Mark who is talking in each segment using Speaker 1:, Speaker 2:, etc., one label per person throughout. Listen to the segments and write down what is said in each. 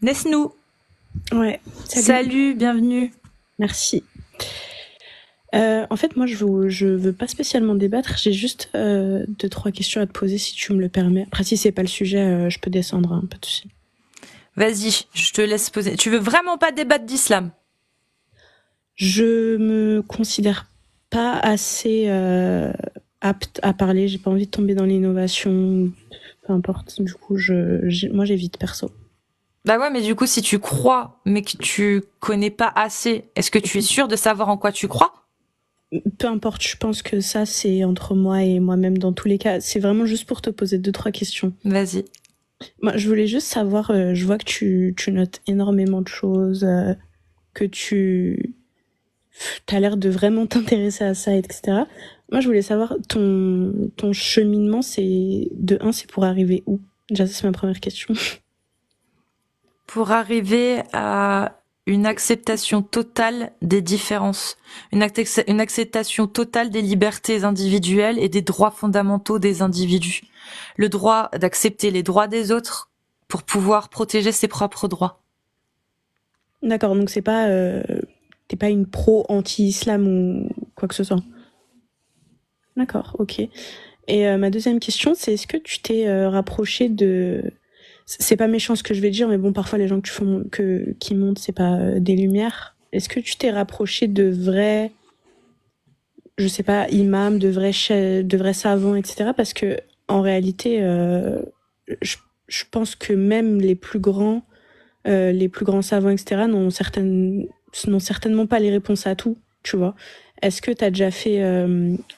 Speaker 1: Nesnou.
Speaker 2: Ouais,
Speaker 1: Salut, bienvenue.
Speaker 2: merci. En fait, moi, je veux pas spécialement débattre. J'ai juste deux, trois questions à te poser, si tu me le permets. Après, si c'est pas le sujet, je peux descendre, hein, pas de souci.
Speaker 1: Vas-y, je te laisse poser. Tu veux vraiment pas débattre d'islam?
Speaker 2: Je me considère pas assez apte à parler. J'ai pas envie de tomber dans l'innovation, peu importe. Du coup, moi, j'évite perso.
Speaker 1: Bah ouais, mais du coup, si tu crois, mais que tu connais pas assez, est-ce que tu es sûr de savoir en quoi tu crois?
Speaker 2: Peu importe, je pense que ça, c'est entre moi et moi-même dans tous les cas. C'est vraiment juste pour te poser deux, trois questions.
Speaker 1: Vas-y.
Speaker 2: Moi, je voulais juste savoir, je vois que tu notes énormément de choses, que tu as l'air de vraiment t'intéresser à ça, etc. Moi, je voulais savoir, ton cheminement, c'est pour arriver où? Déjà, ça, c'est ma première question.
Speaker 1: Pour arriver à une acceptation totale des différences, une acceptation totale des libertés individuelles et des droits fondamentaux des individus. Le droit d'accepter les droits des autres pour pouvoir protéger ses propres droits.
Speaker 2: D'accord, donc t'es pas une pro anti-islam ou quoi que ce soit. D'accord, ok. Et ma deuxième question, c'est est-ce que tu t'es rapproché de... C'est pas méchant ce que je vais dire, mais bon, parfois les gens qui montent, c'est pas des lumières. Est-ce que tu t'es rapproché de vrais, je sais pas, imams, de vrais savants, etc. Parce que en réalité, je, je pense que même les plus grands savants, etc. N'ont certainement pas les réponses à tout, tu vois. Est-ce que t'as déjà fait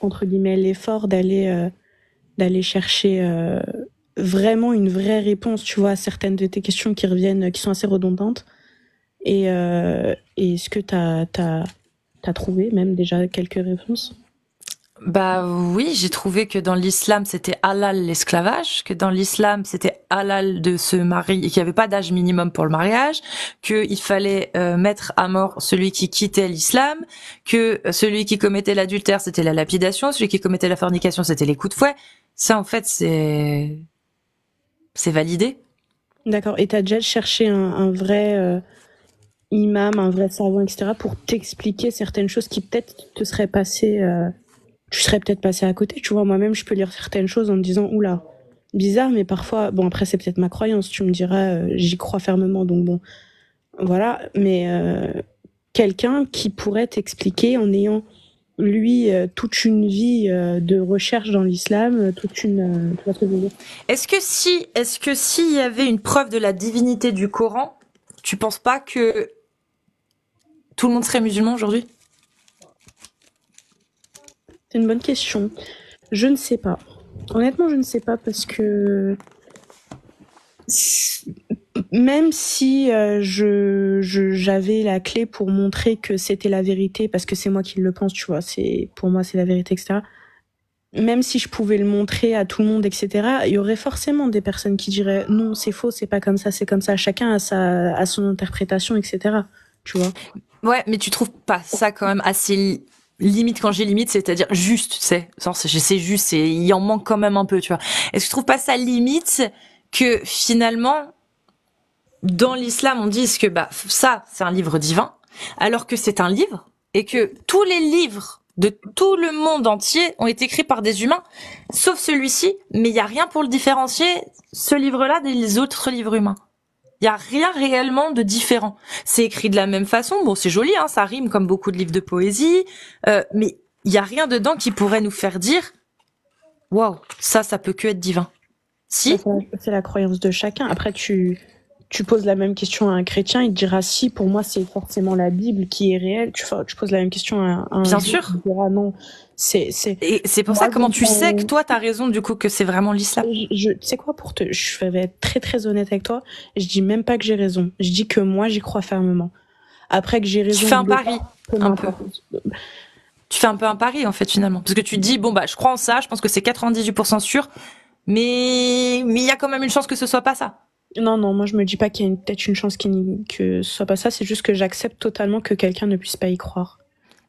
Speaker 2: entre guillemets l'effort d'aller chercher vraiment une vraie réponse, tu vois, à certaines de tes questions qui reviennent, qui sont assez redondantes. Et est-ce que t'as trouvé même déjà quelques réponses?
Speaker 1: Bah oui, j'ai trouvé que dans l'islam c'était halal l'esclavage, que dans l'islam c'était halal de se marier, qu'il n'y avait pas d'âge minimum pour le mariage, qu'il fallait mettre à mort celui qui quittait l'islam, que celui qui commettait l'adultère c'était la lapidation, celui qui commettait la fornication c'était les coups de fouet. Ça en fait c'est validé.
Speaker 2: D'accord. Et t'as déjà cherché un vrai imam, un vrai savant, etc. pour t'expliquer certaines choses qui peut-être te seraient passées, tu serais peut-être passé à côté. Tu vois, moi-même, je peux lire certaines choses en me disant, oula, bizarre, mais parfois, bon, après, c'est peut-être ma croyance, tu me diras, j'y crois fermement, donc bon, voilà. Mais quelqu'un qui pourrait t'expliquer en ayant, lui, toute une vie de recherche dans l'islam, tu vois ce que je veux dire?
Speaker 1: Est-ce que s'il y avait une preuve de la divinité du Coran, tu penses pas que tout le monde serait musulman aujourd'hui?
Speaker 2: C'est une bonne question. Je ne sais pas. Honnêtement, je ne sais pas parce que même si j'avais la clé pour montrer que c'était la vérité, parce que c'est moi qui le pense, tu vois, pour moi c'est la vérité, etc. Même si je pouvais le montrer à tout le monde, etc., il y aurait forcément des personnes qui diraient non, c'est faux, c'est pas comme ça, c'est comme ça. Chacun a son interprétation, etc. Tu vois.
Speaker 1: Ouais, mais tu trouves pas ça quand même assez limite quand j'ai limite, c'est-à-dire juste, c'est juste, il en manque quand même un peu, tu vois. Est-ce que tu trouves pas ça limite que finalement, dans l'islam, on dise que bah ça, c'est un livre divin, alors que c'est un livre et que tous les livres de tout le monde entier ont été écrits par des humains, sauf celui-ci, mais il y a rien pour le différencier, ce livre-là, des autres livres humains. Il y a rien réellement de différent. C'est écrit de la même façon. Bon, c'est joli, hein, ça rime comme beaucoup de livres de poésie, mais il y a rien dedans qui pourrait nous faire dire, waouh, ça peut que être divin.
Speaker 2: Bah,
Speaker 1: Si,
Speaker 2: c'est la croyance de chacun. Après, tu poses la même question à un chrétien, il te dira si, pour moi, c'est forcément la Bible qui est réelle. Tu poses la même question à un
Speaker 1: bien
Speaker 2: juif,
Speaker 1: sûr.
Speaker 2: il te dira non.
Speaker 1: Et c'est pour
Speaker 2: Moi,
Speaker 1: ça, comment tu sais que toi, t'as raison, du coup, que c'est vraiment l'islam?
Speaker 2: tu sais quoi, je vais être très très honnête avec toi. Je dis même pas que j'ai raison. Je dis que moi, j'y crois fermement. Après que j'ai
Speaker 1: Tu
Speaker 2: raison
Speaker 1: fais
Speaker 2: ou
Speaker 1: un
Speaker 2: pas,
Speaker 1: pari,
Speaker 2: peu
Speaker 1: un peu.
Speaker 2: m'importe.
Speaker 1: Tu fais un peu un pari, en fait, finalement. Parce que tu te dis, bon, bah, je crois en ça, je pense que c'est 98% sûr, mais il y a quand même une chance que ce soit pas ça.
Speaker 2: Non, non, moi je me dis pas qu'il y a peut-être une chance que ce soit pas ça. C'est juste que j'accepte totalement que quelqu'un ne puisse pas y croire.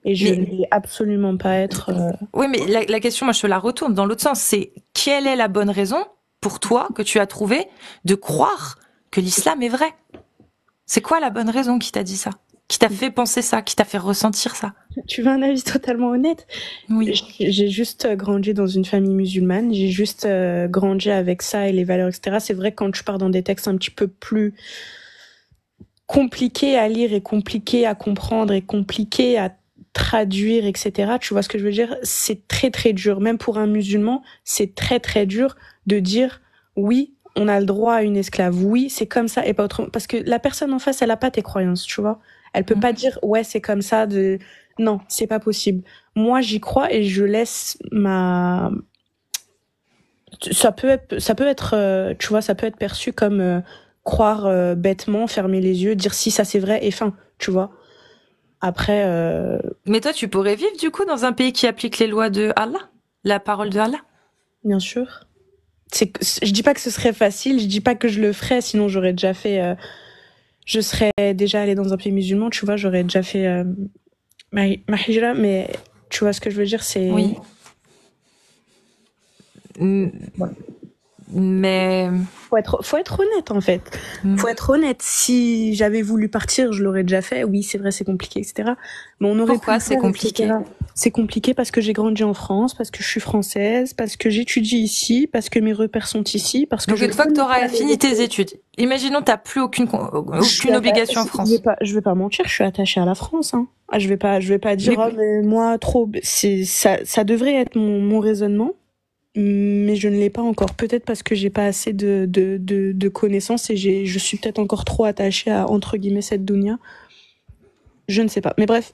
Speaker 2: Et je ne
Speaker 1: Mais
Speaker 2: vais absolument pas être.
Speaker 1: oui, mais la question, moi, je te la retourne dans l'autre sens. C'est quelle est la bonne raison pour toi que tu as trouvé de croire que l'islam est vrai? C'est quoi la bonne raison qui t'a dit ça? Qui t'a fait penser ça? Qui t'a fait ressentir ça?
Speaker 2: Tu veux un avis totalement honnête?
Speaker 1: Oui.
Speaker 2: J'ai juste grandi dans une famille musulmane. J'ai juste grandi avec ça et les valeurs, etc. C'est vrai que quand tu pars dans des textes un petit peu plus compliqués à lire et compliqués à comprendre et compliqués à traduire, etc. Tu vois ce que je veux dire? C'est très très dur. Même pour un musulman, c'est très très dur de dire oui, on a le droit à une esclave. Oui, c'est comme ça et pas autrement. Parce que la personne en face, elle a pas tes croyances, tu vois. Elle peut pas dire ouais, c'est comme ça. Non, c'est pas possible. Moi, j'y crois et je laisse ma. Ça peut être, tu vois, ça peut être perçu comme croire bêtement, fermer les yeux, dire si ça c'est vrai et fin, tu vois. Après.
Speaker 1: Mais toi, tu pourrais vivre du coup dans un pays qui applique les lois de Allah, la parole de Allah?
Speaker 2: Bien sûr. Je dis pas que ce serait facile, je dis pas que je le ferais, sinon j'aurais déjà fait. Je serais déjà allée dans un pays musulman, tu vois, j'aurais déjà fait ma hijra, mais tu vois ce que je veux dire, c'est.
Speaker 1: Oui.
Speaker 2: Voilà.
Speaker 1: Mais
Speaker 2: Faut être honnête en fait. Faut être honnête. Si j'avais voulu partir, je l'aurais déjà fait. Oui, c'est vrai, c'est compliqué, etc. Mais on aurait
Speaker 1: pourquoi
Speaker 2: pu le
Speaker 1: c'est
Speaker 2: faire,
Speaker 1: compliqué?
Speaker 2: etc. C'est compliqué parce que j'ai grandi en France, parce que je suis française, parce que j'étudie ici, parce que mes repères sont ici, parce que
Speaker 1: Donc une fois que tu auras fini tes études, imaginons t'as plus aucune obligation en France.
Speaker 2: Je vais pas mentir, je suis attachée à la France. Hein. Ah, je vais pas dire
Speaker 1: Mais
Speaker 2: oh, mais moi trop. C'est ça devrait être mon raisonnement. Mais je ne l'ai pas encore. Peut-être parce que j'ai pas assez de connaissances et je suis peut-être encore trop attachée à, entre guillemets, cette dounia. Je ne sais pas. Mais bref.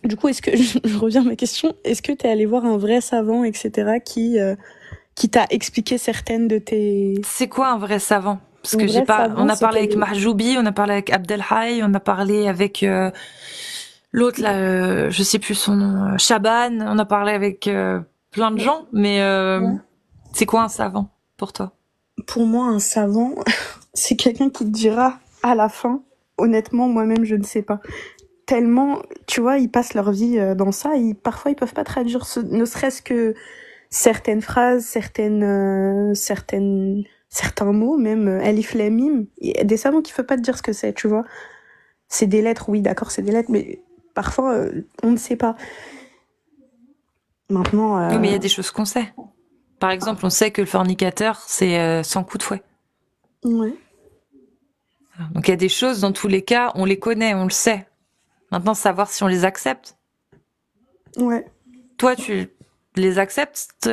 Speaker 2: Du coup, est-ce que, je reviens à ma question, est-ce que t'es allé voir un vrai savant, etc., qui t'a expliqué certaines de tes...
Speaker 1: C'est quoi un vrai savant? Parce
Speaker 2: Un
Speaker 1: que
Speaker 2: vrai savant,
Speaker 1: on a parlé
Speaker 2: c'était-
Speaker 1: avec Mahjoubi, on a parlé avec Abdelhaï, on a parlé avec l'autre là, je sais plus son nom, Chaban, on a parlé avec plein de gens, mais
Speaker 2: Ouais.
Speaker 1: c'est quoi un savant pour toi?
Speaker 2: Pour moi, un savant, c'est quelqu'un qui te dira à la fin, honnêtement, moi-même, je ne sais pas. Tellement, tu vois, ils passent leur vie dans ça, parfois ils peuvent pas traduire ne serait-ce que certaines phrases, certains mots, même Alif Lam Mim. Il y a des savants qui peuvent pas te dire ce que c'est, tu vois. C'est des lettres, oui, d'accord, c'est des lettres, mais parfois on ne sait pas. Maintenant.
Speaker 1: Oui, mais il y a des choses qu'on sait. Par exemple, on sait que le fornicateur, c'est 100 coups de fouet.
Speaker 2: Ouais.
Speaker 1: Donc il y a des choses, dans tous les cas, on les connaît, on le sait. Maintenant, savoir si on les accepte.
Speaker 2: Ouais.
Speaker 1: Toi, tu les acceptes,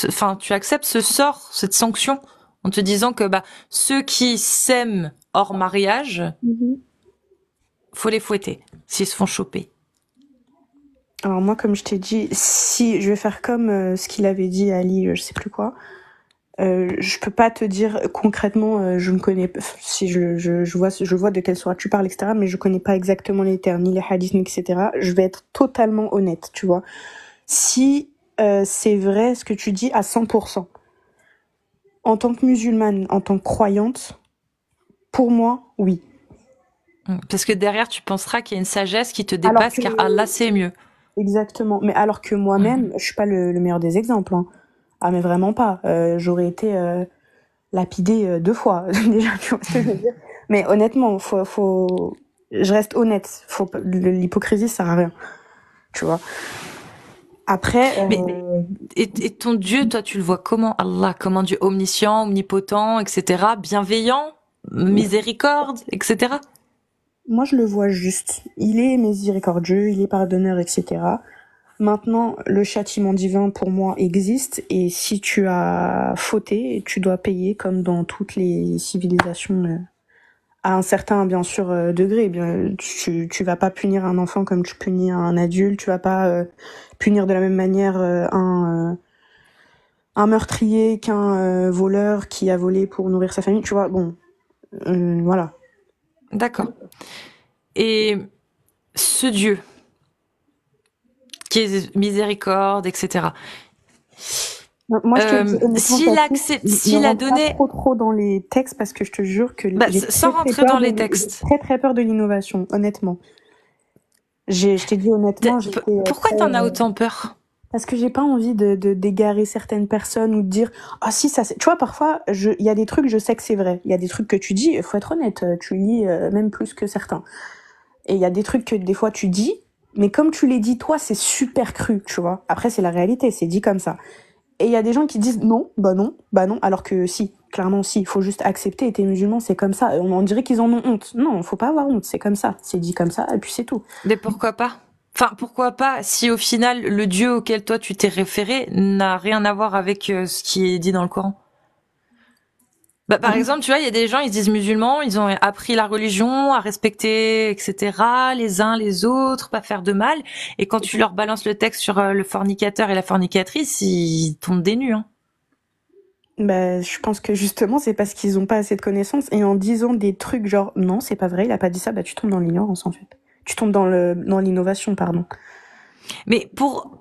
Speaker 1: enfin, tu acceptes ce sort, cette sanction, en te disant que bah ceux qui s'aiment hors mariage, faut les fouetter s'ils se font choper.
Speaker 2: Alors moi, comme je t'ai dit, si je vais faire comme ce qu'il avait dit à Ali, je sais plus quoi. Je peux pas te dire concrètement, je ne connais pas, si je vois de quelle sourate tu parles, etc., mais je connais pas exactement les termes, ni les hadiths, ni etc. Je vais être totalement honnête, tu vois. Si c'est vrai ce que tu dis à 100%, en tant que musulmane, en tant que croyante, pour moi, oui.
Speaker 1: Parce que derrière, tu penseras qu'il y a une sagesse qui te dépasse, car Allah sait mieux.
Speaker 2: Exactement. Mais alors que moi-même, je suis pas le meilleur des exemples. Hein. Ah, mais vraiment pas. J'aurais été lapidée 2 fois déjà. Tu vois ce que je veux dire. Mais honnêtement, je reste honnête. L'hypocrisie, ça sert à rien. Tu vois. Après.
Speaker 1: Mais et ton Dieu, toi, tu le vois comment, Allah, comme un Dieu omniscient, omnipotent, etc., bienveillant, miséricorde, etc.
Speaker 2: Moi, je le vois juste. Il est miséricordieux, il est pardonneur, etc. Maintenant, le châtiment divin, pour moi, existe. Et si tu as fauté, tu dois payer, comme dans toutes les civilisations, à un certain, bien sûr, degré. Bien, tu vas pas punir un enfant comme tu punis un adulte. Tu vas pas punir de la même manière un meurtrier qu'un voleur qui a volé pour nourrir sa famille. Tu vois, bon, voilà.
Speaker 1: D'accord. Et ce Dieu qui est miséricorde, etc.
Speaker 2: Moi, je te dis honnêtement,
Speaker 1: s'il a donné
Speaker 2: pas trop dans les textes parce que je te jure que j'ai
Speaker 1: sans rentrer dans les textes,
Speaker 2: très peur de l'innovation, honnêtement. Je t'ai dit honnêtement,
Speaker 1: pourquoi t'en as autant peur?
Speaker 2: Parce que j'ai pas envie d'égarer certaines personnes ou de dire ah si ça tu vois parfois il y a des trucs je sais que c'est vrai, il y a des trucs que tu dis, il faut être honnête, tu lis même plus que certains. Et il y a des trucs que des fois tu dis, mais comme tu les dis toi, c'est super cru, tu vois. Après c'est la réalité, c'est dit comme ça. Et il y a des gens qui disent non, bah non, alors que si, clairement si, il faut juste accepter, et t'es musulman, c'est comme ça. On dirait qu'ils en ont honte. Non, faut pas avoir honte, c'est comme ça. C'est dit comme ça, et puis c'est tout.
Speaker 1: Mais pourquoi pas? Enfin, pourquoi pas si au final le Dieu auquel toi tu t'es référé n'a rien à voir avec ce qui est dit dans le Coran? Bah, par exemple, tu vois, il y a des gens, ils se disent musulmans, ils ont appris la religion, à respecter, etc., les uns les autres, pas faire de mal. Et quand tu leur balances le texte sur le fornicateur et la fornicatrice, ils tombent des nues, hein.
Speaker 2: Bah, je pense que justement, c'est parce qu'ils ont pas assez de connaissances, et en disant des trucs genre, non, c'est pas vrai, il a pas dit ça, bah, tu tombes dans l'ignorance, en fait. Tu tombes dans l'innovation, pardon.
Speaker 1: Mais pour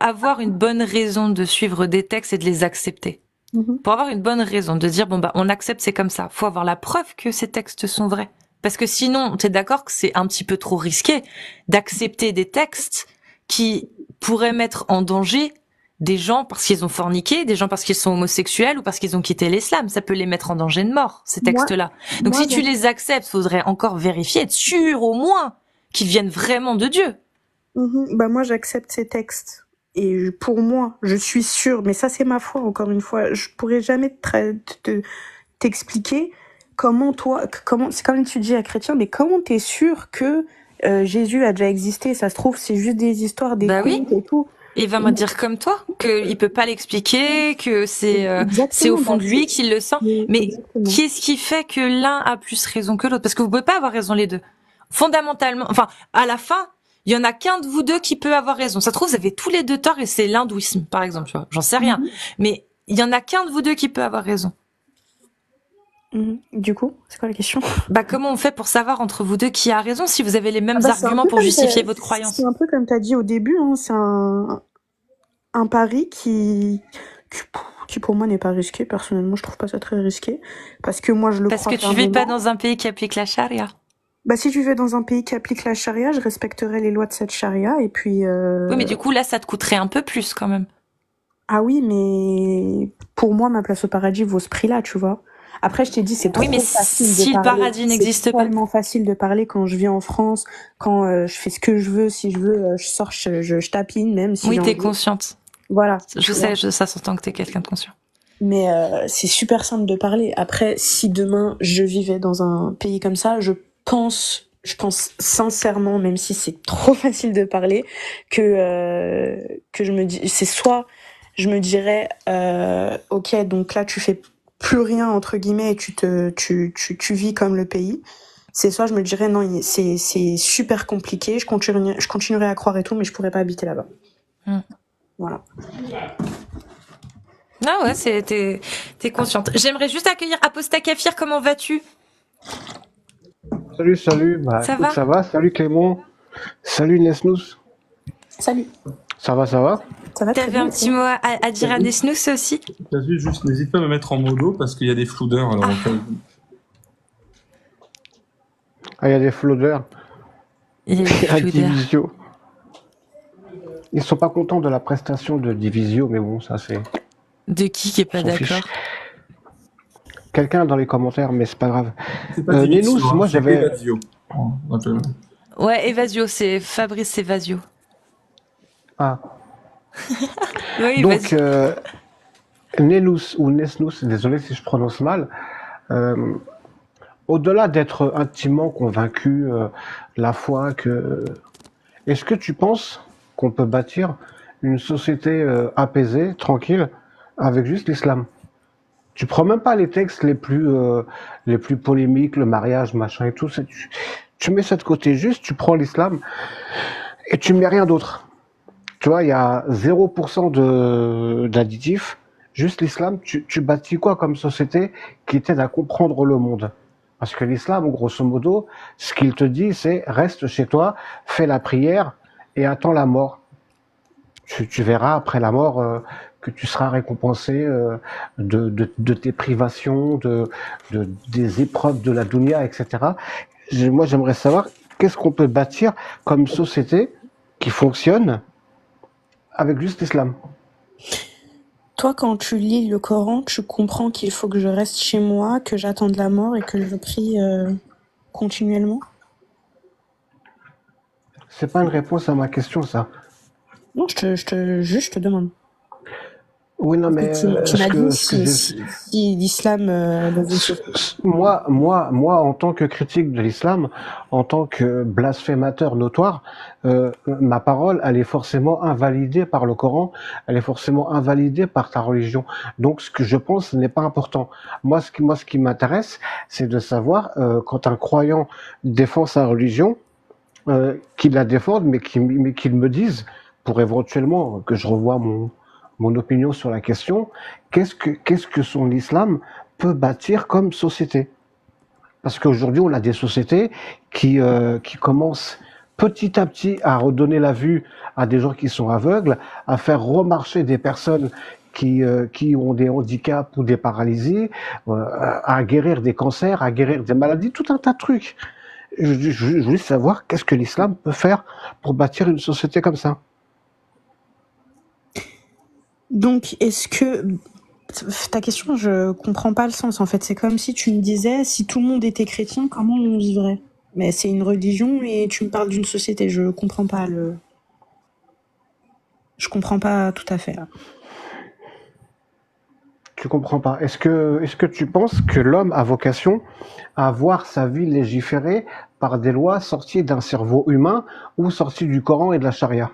Speaker 1: avoir une bonne raison de suivre des textes et de les accepter, pour avoir une bonne raison de dire bon bah on accepte, c'est comme ça, faut avoir la preuve que ces textes sont vrais. Parce que sinon, t'es d'accord que c'est un petit peu trop risqué d'accepter des textes qui pourraient mettre en danger des gens parce qu'ils ont forniqué, des gens parce qu'ils sont homosexuels ou parce qu'ils ont quitté l'islam. Ça peut les mettre en danger de mort, ces textes-là. Donc si tu les acceptes, faudrait encore vérifier, être sûr au moins qu'ils viennent vraiment de Dieu.
Speaker 2: Bah moi j'accepte ces textes. Et pour moi, je suis sûre, mais ça c'est ma foi encore une fois, je pourrais jamais t'expliquer comment c'est comme tu dis à chrétien, mais comment t'es sûr que Jésus a déjà existé? Ça se trouve c'est juste des histoires, des contes et tout.
Speaker 1: Il va me dire comme toi qu'il peut pas l'expliquer, que c'est au fond de lui qu'il le sent. Mais qu'est-ce qui fait que l'un a plus raison que l'autre? Parce que vous pouvez pas avoir raison les deux. Fondamentalement, enfin à la fin, il y en a qu'un de vous deux qui peut avoir raison. Ça se trouve, vous avez tous les deux tort et c'est l'hindouisme, par exemple, tu vois. J'en sais rien. Mais il y en a qu'un de vous deux qui peut avoir raison.
Speaker 2: Du coup, c'est quoi la question?
Speaker 1: Bah, comment on fait pour savoir entre vous deux qui a raison si vous avez les mêmes arguments pour justifier votre croyance?
Speaker 2: C'est un peu comme t'as dit au début, hein, c'est un pari qui pour moi n'est pas risqué. Personnellement, je trouve pas ça très risqué. Parce que moi, je le crois.
Speaker 1: Parce que tu vis pas dans un pays qui applique la charia.
Speaker 2: Bah, si je vivais dans un pays qui applique la charia, je respecterais les lois de cette charia et puis.
Speaker 1: Oui, mais du coup, là, ça te coûterait un peu plus quand même.
Speaker 2: Ah oui, mais pour moi, ma place au paradis vaut ce prix-là, tu vois. Après, je t'ai dit, c'est trop facile de parler.
Speaker 1: Si le paradis n'existe pas.
Speaker 2: C'est tellement facile de parler quand je vis en France, quand je fais ce que je veux, si je veux, je sors, je tapine, même si.
Speaker 1: Oui, t'es consciente.
Speaker 2: Voilà.
Speaker 1: Je sais, ça s'entend que t'es quelqu'un de conscient.
Speaker 2: Mais c'est super simple de parler. Après, si demain je vivais dans un pays comme ça, je pense sincèrement, même si c'est trop facile de parler, que je me dis, c'est soit je me dirais, ok, donc là tu fais plus rien entre guillemets et tu vis comme le pays. C'est soit je me dirais non, c'est super compliqué, je continuerai à croire et tout, mais je pourrais pas habiter là-bas. Voilà.
Speaker 1: Non, ouais, t'es consciente. J'aimerais juste accueillir Aposta Kafir, comment vas-tu?
Speaker 3: Salut. Bah,
Speaker 1: ça
Speaker 3: écoute,
Speaker 1: va?
Speaker 3: Ça va. Salut Clément. Salut Nesnous.
Speaker 2: Salut.
Speaker 3: Ça va?
Speaker 2: Ça va.
Speaker 1: T'avais un petit mot à dire à Nesnous aussi?
Speaker 4: T'as vu, juste n'hésite pas à me mettre en modo parce qu'il y a des floudeurs. Alors
Speaker 3: il y a des floudeurs.
Speaker 1: Il y a des floudeurs.
Speaker 3: Divisio. Ils sont pas contents de la prestation de Divisio, mais bon, ça c'est...
Speaker 1: De qui est pas d'accord?
Speaker 3: Quelqu'un dans les commentaires, mais c'est pas grave.
Speaker 4: Nenous,
Speaker 3: moi j'avais...
Speaker 4: Evasio.
Speaker 1: Ouais, Evasio, c'est Fabrice Evasio.
Speaker 3: Ah.
Speaker 1: Oui,
Speaker 3: donc, Nenous ou Nesnous, désolé si je prononce mal, au-delà d'être intimement convaincu, la foi que... Est-ce que tu penses qu'on peut bâtir une société apaisée, tranquille, avec juste l'islam? Tu prends même pas les textes les plus polémiques, le mariage, machin et tout. Tu mets ça de côté, juste tu prends l'islam et tu mets rien d'autre. Tu vois, il y a 0% d'additifs, juste l'islam. Tu bâtis quoi comme société qui t'aide à comprendre le monde? Parce que l'islam, grosso modo, ce qu'il te dit, c'est reste chez toi, fais la prière et attends la mort. Tu verras après la mort que tu seras récompensé de tes privations, des épreuves de la dunya, etc. Moi, j'aimerais savoir qu'est-ce qu'on peut bâtir comme société qui fonctionne avec juste l'islam.
Speaker 2: Toi, quand tu lis le Coran, tu comprends qu'il faut que je reste chez moi, que j'attende la mort et que je prie continuellement?
Speaker 3: C'est pas une réponse à ma question, ça.
Speaker 2: Non, juste, je te demande.
Speaker 3: Oui, non, mais
Speaker 2: Tu m'as dit
Speaker 3: ce que j'ai...
Speaker 2: si l'islam dans une société.
Speaker 3: Moi, en tant que critique de l'islam, en tant que blasphémateur notoire, ma parole, elle est forcément invalidée par le Coran, elle est forcément invalidée par ta religion. Donc, ce que je pense n'est pas important. Ce qui m'intéresse, c'est de savoir quand un croyant défend sa religion, qu'il la défende, mais qu'il me dise, pour éventuellement que je revoie mon opinion sur la question, qu'est-ce que son islam peut bâtir comme société. Parce qu'aujourd'hui, on a des sociétés qui commencent petit à petit à redonner la vue à des gens qui sont aveugles, à faire remarcher des personnes qui ont des handicaps ou des paralysies, à guérir des cancers, à guérir des maladies, tout un tas de trucs. Je voulais savoir qu'est-ce que l'islam peut faire pour bâtir une société comme ça.
Speaker 2: Donc, est-ce que ta question, je comprends pas le sens en fait. C'est comme si tu me disais, si tout le monde était chrétien, comment on vivrait? Mais c'est une religion et tu me parles d'une société. Je comprends pas tout à fait.
Speaker 3: Tu comprends pas. Est-ce que tu penses que l'homme a vocation à voir sa vie légiférée par des lois sorties d'un cerveau humain ou sorties du Coran et de la charia?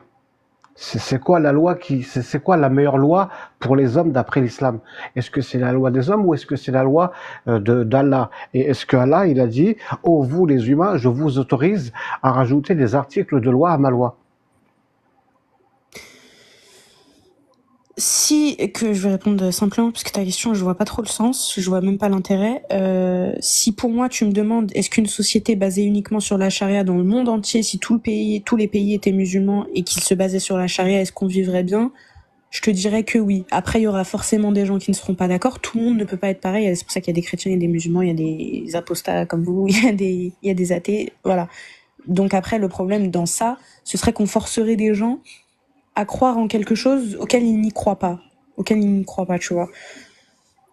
Speaker 3: C'est quoi la loi c'est quoi la meilleure loi pour les hommes d'après l'islam? Est-ce que c'est la loi des hommes ou est-ce que c'est la loi d'Allah? Et est-ce que Allah, il a dit, oh vous les humains, je vous autorise à rajouter des articles de loi à ma loi?
Speaker 2: Que je vais répondre simplement parce que ta question, je vois pas trop le sens, je vois même pas l'intérêt. Si pour moi tu me demandes est-ce qu'une société basée uniquement sur la charia dans le monde entier, si tous les pays étaient musulmans et qu'ils se basaient sur la charia, est-ce qu'on vivrait bien? Je te dirais que oui. Après, il y aura forcément des gens qui ne seront pas d'accord. Tout le monde ne peut pas être pareil. C'est pour ça qu'il y a des chrétiens, il y a des musulmans, il y a des apostats comme vous, il y a des athées, voilà. Donc après, le problème dans ça, ce serait qu'on forcerait des gens à croire en quelque chose auquel ils n'y croient pas, tu vois.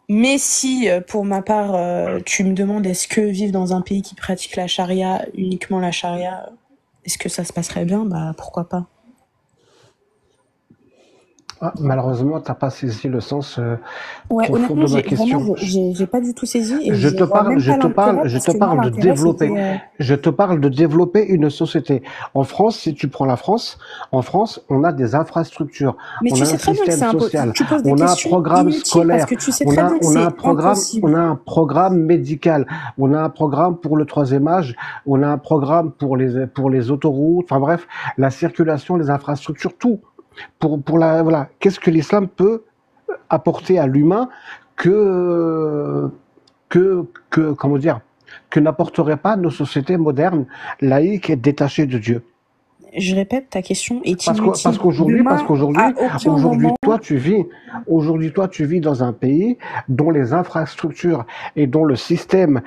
Speaker 2: Mais si, pour ma part, tu me demandes est-ce que vivre dans un pays qui pratique la charia, uniquement la charia, est-ce que ça se passerait bien? Bah, pourquoi pas.
Speaker 3: Ah, malheureusement, t'as pas saisi le sens
Speaker 2: Ouais,
Speaker 3: profond
Speaker 2: honnêtement,
Speaker 3: de ma question.
Speaker 2: j'ai pas du tout saisi et
Speaker 3: Je te parle de développer.
Speaker 2: c'était,
Speaker 3: Je te parle de développer une société. En France, si tu prends la France, en France, on a des infrastructures,
Speaker 2: Mais
Speaker 3: on
Speaker 2: tu
Speaker 3: a
Speaker 2: sais
Speaker 3: un
Speaker 2: très bien que
Speaker 3: système
Speaker 2: c'est
Speaker 3: social,
Speaker 2: tu poses des
Speaker 3: on a un
Speaker 2: questions
Speaker 3: programme
Speaker 2: inutiles
Speaker 3: scolaire,
Speaker 2: parce que tu sais très bien que
Speaker 3: on a un
Speaker 2: c'est
Speaker 3: programme,
Speaker 2: impossible.
Speaker 3: on a un programme médical, on a un programme pour le troisième âge, on a un programme pour les autoroutes, enfin bref, la circulation, les infrastructures, tout. Voilà. Qu'est-ce que l'islam peut apporter à l'humain que comment dire, que n'apporteraient pas nos sociétés modernes, laïques et détachées de Dieu?
Speaker 2: Je répète, ta question est
Speaker 3: Parce
Speaker 2: inutile.
Speaker 3: qu'aujourd'hui,
Speaker 2: À aucun moment,
Speaker 3: aujourd'hui, toi, tu vis dans un pays dont les infrastructures et dont le système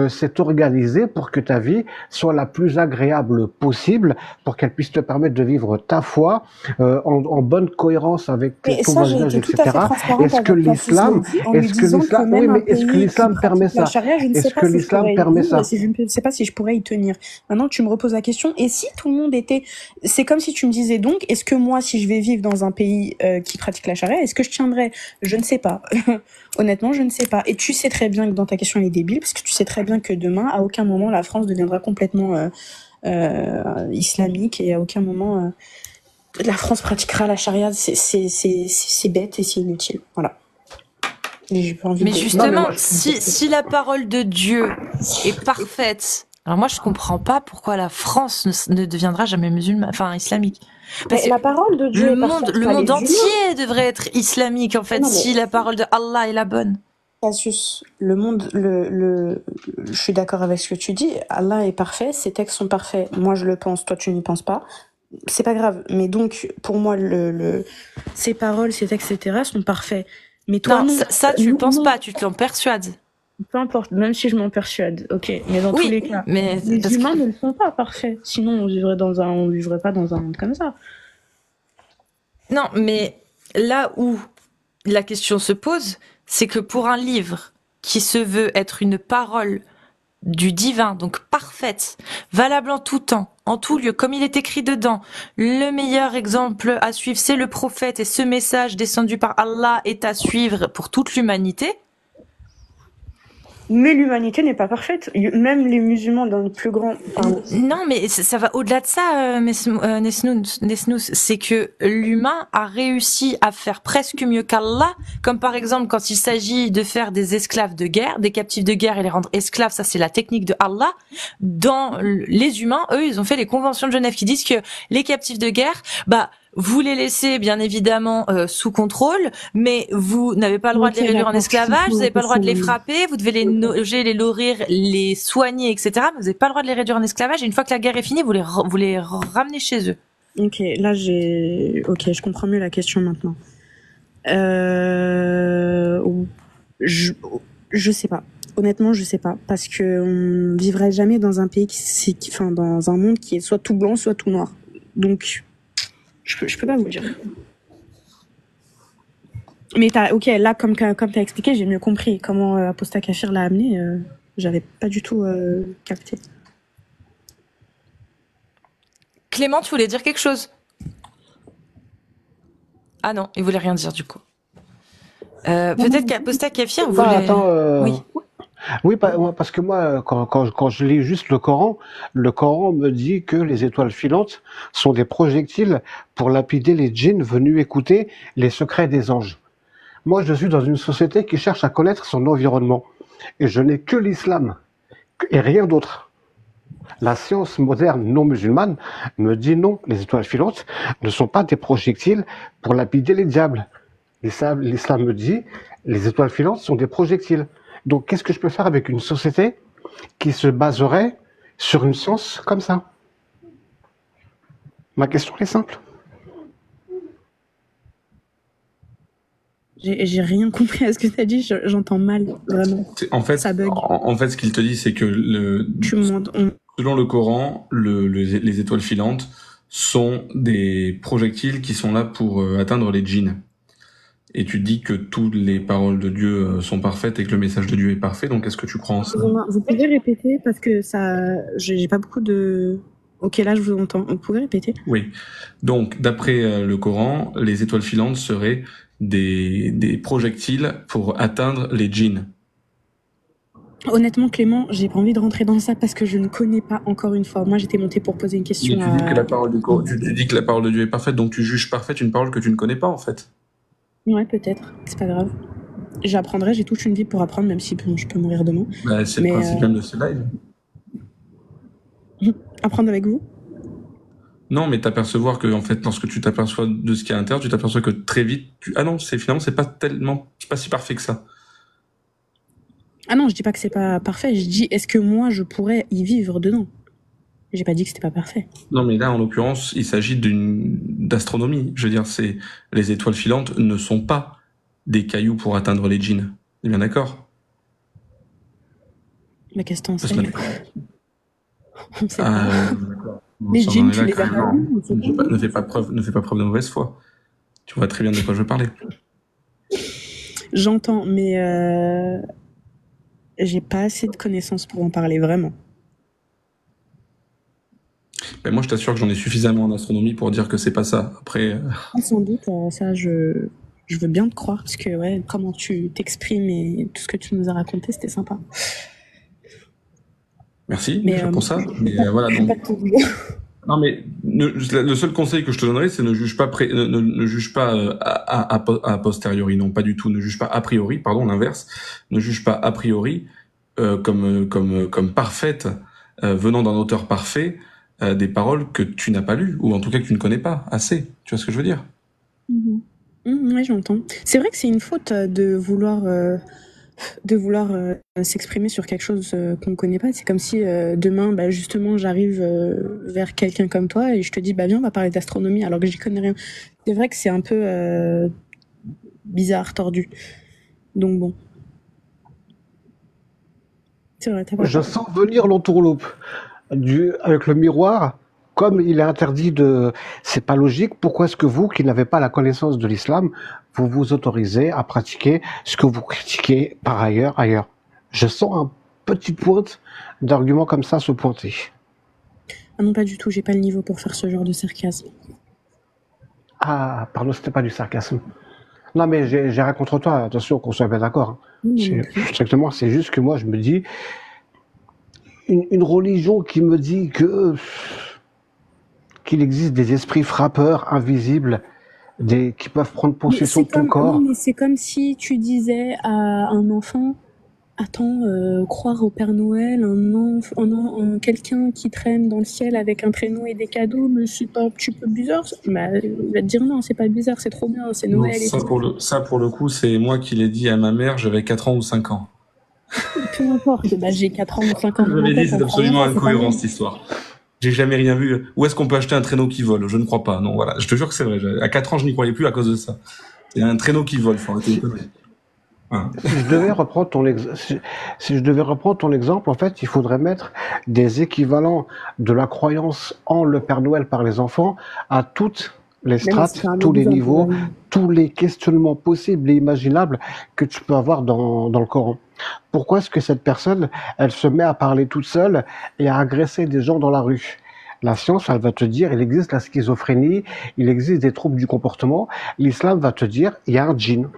Speaker 3: s'est organisé pour que ta vie soit la plus agréable possible, pour qu'elle puisse te permettre de vivre ta foi en bonne cohérence avec
Speaker 2: et
Speaker 3: ton
Speaker 2: ça, j'ai
Speaker 3: voisinage,
Speaker 2: été tout à fait
Speaker 3: etc.
Speaker 2: transparente
Speaker 3: Est-ce que
Speaker 2: avec toi, si je l'ai
Speaker 3: l'islam,
Speaker 2: dit, en lui
Speaker 3: est-ce que
Speaker 2: disant que
Speaker 3: l'islam,
Speaker 2: même
Speaker 3: oui,
Speaker 2: un
Speaker 3: mais est-ce que
Speaker 2: pays qui
Speaker 3: l'islam permet
Speaker 2: pratique la
Speaker 3: ça?
Speaker 2: charia, je ne sais
Speaker 3: Est-ce
Speaker 2: pas
Speaker 3: que
Speaker 2: si je
Speaker 3: l'islam
Speaker 2: pourrais y
Speaker 3: permet
Speaker 2: vivre,
Speaker 3: ça?
Speaker 2: si je ne sais pas si je pourrais y tenir. Maintenant, tu me reposes la question, et si tout le monde était... C'est comme si tu me disais donc, est-ce que moi, si je vais vivre dans un pays qui pratique la charia, est-ce que je tiendrais? Je ne sais pas. Honnêtement, je ne sais pas. Et tu sais très bien que dans ta question, elle est débile, parce que tu sais très bien que demain, à aucun moment, la France deviendra complètement islamique, et à aucun moment, la France pratiquera la charia. C'est bête et c'est inutile. Voilà. Et j'ai pas envie
Speaker 1: Mais
Speaker 2: de...
Speaker 1: justement, si la parole de Dieu est parfaite, alors moi je comprends pas pourquoi la France ne deviendra jamais musulmane, enfin islamique. Parce
Speaker 2: Mais la parole de Dieu
Speaker 1: le
Speaker 2: est parfaite,
Speaker 1: le
Speaker 2: pas
Speaker 1: monde
Speaker 2: les humains.
Speaker 1: entier devrait être islamique en fait,
Speaker 2: Non, mais-
Speaker 1: si la parole de Allah est la bonne.
Speaker 2: Cassius, le monde, je suis d'accord avec ce que tu dis. Allah est parfait, ses textes sont parfaits. Moi, je le pense, toi, tu n'y penses pas. C'est pas grave. Mais donc, pour moi, ses paroles, ses textes, etc., sont parfaits. Mais toi,
Speaker 1: Non,
Speaker 2: non.
Speaker 1: ça tu le
Speaker 2: Nous,
Speaker 1: penses
Speaker 2: non.
Speaker 1: pas, tu te l'en persuades.
Speaker 2: Peu importe, même si je m'en persuade, ok. Mais dans
Speaker 1: Oui,
Speaker 2: tous les cas,
Speaker 1: mais
Speaker 2: les
Speaker 1: parce que-
Speaker 2: humains ne le sont pas parfaits. Sinon, on vivrait pas dans un monde comme ça.
Speaker 1: Non, mais là où la question se pose, c'est que pour un livre qui se veut être une parole du divin, donc parfaite, valable en tout temps, en tout lieu, comme il est écrit dedans, le meilleur exemple à suivre, c'est le prophète, et ce message descendu par Allah est à suivre pour toute l'humanité.
Speaker 2: Mais l'humanité n'est pas parfaite. Même les musulmans dans le plus grand...
Speaker 1: Non, mais ça va au-delà de ça, Nesnous. C'est que l'humain a réussi à faire presque mieux qu'Allah, comme par exemple quand il s'agit de faire des esclaves de guerre, des captifs de guerre et les rendre esclaves, ça c'est la technique de Allah. Dans les humains, eux, ils ont fait les conventions de Genève qui disent que les captifs de guerre, vous les laissez bien évidemment sous contrôle, mais vous n'avez pas le droit de les réduire en esclavage, vous n'avez pas le droit de les frapper, vous devez les loger, les nourrir, les soigner, etc. Mais vous n'avez pas le droit de les réduire en esclavage. Et une fois que la guerre est finie, vous les ramenez chez eux.
Speaker 2: Ok, là je comprends mieux la question maintenant. Je sais pas. Honnêtement, je sais pas, parce que on vivrait jamais dans un pays dans un monde qui est soit tout blanc, soit tout noir. Donc je peux pas vous dire. Mais là, comme t'as expliqué, j'ai mieux compris comment Apostat Kafir l'a amené. J'avais pas du tout capté.
Speaker 1: Clément, tu voulais dire quelque chose? Ah non, il voulait rien dire du coup. Peut-être qu'Apostat Kafir voulait...
Speaker 3: Attends,
Speaker 1: Oui.
Speaker 3: Oui, parce que moi, quand je lis juste le Coran me dit que les étoiles filantes sont des projectiles pour lapider les djinns venus écouter les secrets des anges. Moi, je suis dans une société qui cherche à connaître son environnement. Et je n'ai que l'islam et rien d'autre. La science moderne non musulmane me dit non, les étoiles filantes ne sont pas des projectiles pour lapider les diables. L'islam me dit les étoiles filantes sont des projectiles. Donc, qu'est-ce que je peux faire avec une société qui se baserait sur une science comme ça? Ma question est simple.
Speaker 2: J'ai rien compris à ce que tu as dit, j'entends mal, vraiment.
Speaker 4: En fait,
Speaker 2: ça bug.
Speaker 4: En fait, ce qu'il te dit, c'est que selon le Coran, les étoiles filantes sont des projectiles qui sont là pour atteindre les djinns. Et tu dis que toutes les paroles de Dieu sont parfaites et que le message de Dieu est parfait, donc est-ce que tu crois en ça?
Speaker 2: Vous pouvez répéter parce que j'ai pas beaucoup de... Ok, là je vous entends. Vous pouvez répéter?
Speaker 4: Oui. Donc, d'après le Coran, les étoiles filantes seraient des projectiles pour atteindre les djinns.
Speaker 2: Honnêtement, Clément, j'ai pas envie de rentrer dans ça parce que je ne connais pas, encore une fois. Moi, j'étais montée pour poser une question.
Speaker 4: Mais tu dis que la parole tu dis que la parole de Dieu est parfaite, donc tu juges parfaite une parole que tu ne connais pas, en fait.
Speaker 2: Ouais, peut-être. C'est pas grave. J'apprendrai, j'ai toute une vie pour apprendre, même si je peux mourir demain.
Speaker 4: C'est le principe même de ce live.
Speaker 2: Apprendre avec vous?
Speaker 4: Non, mais t'apercevoir que, en fait, lorsque tu t'aperçois de ce qu'il y a à l'intérieur, tu t'aperçois que très vite, ah non, finalement, c'est pas si parfait que ça.
Speaker 2: Ah non, je dis pas que c'est pas parfait, je dis, est-ce que moi, je pourrais y vivre dedans? J'ai pas dit que c'était pas parfait.
Speaker 4: Non, mais là, en l'occurrence, il s'agit d'astronomie. Je veux dire, les étoiles filantes ne sont pas des cailloux pour atteindre les djinns. T'es bien d'accord?
Speaker 2: Mais qu'est-ce que t'en sais? On sait
Speaker 4: pas.
Speaker 2: Les djinns, tu les as pas vus?
Speaker 4: Ne fais pas preuve de mauvaise foi. Tu vois très bien de quoi je parlais.
Speaker 2: J'entends, mais j'ai pas assez de connaissances pour en parler vraiment.
Speaker 4: Ben moi, je t'assure que j'en ai suffisamment en astronomie pour dire que c'est pas ça. Après.
Speaker 2: Sans doute, ça, je veux bien te croire parce que ouais, comment tu t'exprimes et tout ce que tu nous as raconté, c'était sympa.
Speaker 4: Merci pour ça. Mais voilà. Donc... Non, mais le seul conseil que je te donnerais, c'est ne juge pas a posteriori, non, pas du tout. Ne juge pas a priori, pardon, l'inverse. Ne juge pas a priori comme parfaite venant d'un auteur parfait des paroles que tu n'as pas lues ou en tout cas que tu ne connais pas assez. Tu vois ce que je veux dire?
Speaker 2: Oui, j'entends. C'est vrai que c'est une faute de vouloir s'exprimer sur quelque chose qu'on ne connaît pas. C'est comme si demain, justement, j'arrive vers quelqu'un comme toi et je te dis, viens, on va parler d'astronomie alors que j'y connais rien. C'est vrai que c'est un peu bizarre, tordu. Donc bon. C'est vrai,
Speaker 3: Je sens venir l'entourloupe avec le miroir comme il est interdit de... C'est pas logique, pourquoi est-ce que vous, qui n'avez pas la connaissance de l'islam, vous vous autorisez à pratiquer ce que vous critiquez par ailleurs? Je sens un petit pointe d'arguments comme ça se pointer.
Speaker 2: Ah non, pas du tout, j'ai pas le niveau pour faire ce genre de sarcasme.
Speaker 3: Ah, pardon, c'était pas du sarcasme. Non, mais j'ai rien contre toi, attention qu'on soit bien d'accord. Hein. Strictement, c'est juste que moi, je me dis, une religion qui me dit qu'il existe des esprits frappeurs invisibles, qui peuvent prendre possession de ton corps.
Speaker 2: Oui, mais c'est comme si tu disais à un enfant, attends, croire au Père Noël, quelqu'un qui traîne dans le ciel avec un traîneau et des cadeaux, mais c'est pas un petit peu bizarre? Bah, il va te dire non, c'est pas bizarre, c'est trop bien, c'est Noël.
Speaker 4: Non, ça, pour le coup, c'est moi qui l'ai dit à ma mère, j'avais 4 ans ou 5 ans.
Speaker 2: Peu importe, bah, j'ai 4 ans ou 5 ans.
Speaker 4: Je l'ai dit, c'est absolument incohérent cette histoire. J'ai jamais rien vu. Où est-ce qu'on peut acheter un traîneau qui vole? Je ne crois pas. Non, voilà. Je te jure que c'est vrai. À 4 ans, je n'y croyais plus à cause de ça. Il y a un traîneau qui vole. Faut arrêter de conneries.
Speaker 3: Si je devais reprendre ton exemple, en fait, il faudrait mettre des équivalents de la croyance en le Père Noël par les enfants à toutes les strates, tous les niveaux, tous les questionnements possibles et imaginables que tu peux avoir dans le Coran. Pourquoi est-ce que cette personne, elle se met à parler toute seule et à agresser des gens dans la rue? La science, elle va te dire, il existe la schizophrénie, il existe des troubles du comportement. L'islam va te dire, il y a un djinn.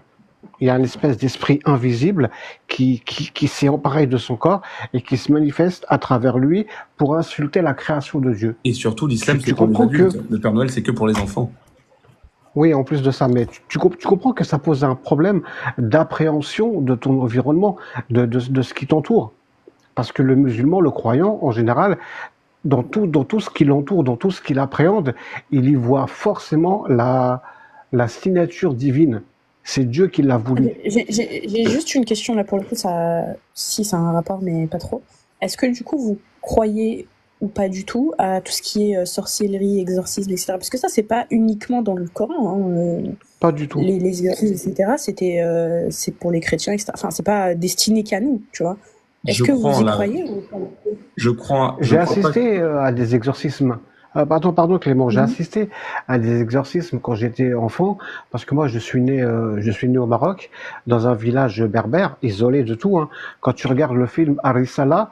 Speaker 3: Il y a une espèce d'esprit invisible qui s'est emparé de son corps et qui se manifeste à travers lui pour insulter la création de Dieu.
Speaker 4: Et surtout, l'islam, c'est pour les adultes. Le Père Noël, c'est que pour les enfants.
Speaker 3: Oui, en plus de ça, mais tu comprends que ça pose un problème d'appréhension de ton environnement, de ce qui t'entoure. Parce que le musulman, le croyant, en général, dans tout ce qui l'entoure, dans tout ce qu'il appréhende, il y voit forcément la signature divine. C'est Dieu qui l'a voulu.
Speaker 2: J'ai juste une question là pour le coup, si ça a un rapport mais pas trop. Est-ce que du coup vous croyez ou pas du tout à tout ce qui est sorcellerie, exorcisme, etc. Parce que ça c'est pas uniquement dans le Coran. Hein,
Speaker 3: pas du tout.
Speaker 2: Les exorcismes, etc. C'est pour les chrétiens, etc. Enfin c'est pas destiné qu'à nous, tu vois. Est-ce que vous y croyez ou pas?
Speaker 4: Je crois.
Speaker 3: J'ai assisté à des exorcismes. Pardon Clément, j'ai assisté à des exorcismes quand j'étais enfant, parce que moi je suis né au Maroc, dans un village berbère, isolé de tout. Hein. Quand tu regardes le film Arisala,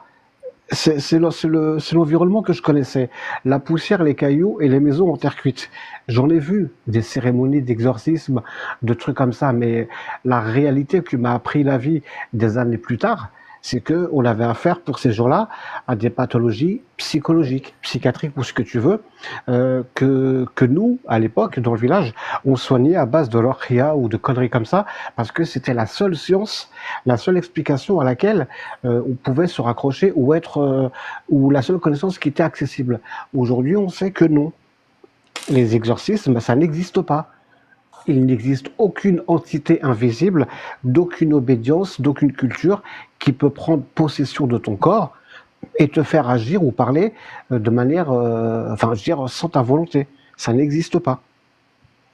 Speaker 3: c'est l'environnement que je connaissais. La poussière, les cailloux et les maisons en terre cuite. J'en ai vu des cérémonies d'exorcisme, de trucs comme ça, mais la réalité qui m'a appris la vie des années plus tard, c'est que on avait affaire pour ces gens-là à des pathologies psychologiques, psychiatriques ou ce que tu veux, que nous, à l'époque, dans le village, on soignait à base de l'orchia ou de conneries comme ça, parce que c'était la seule science, la seule explication à laquelle on pouvait se raccrocher ou la seule connaissance qui était accessible. Aujourd'hui, on sait que non. Les exorcismes, ça n'existe pas. Il n'existe aucune entité invisible, d'aucune obédience, d'aucune culture qui peut prendre possession de ton corps et te faire agir ou parler de manière, sans ta volonté. Ça n'existe pas.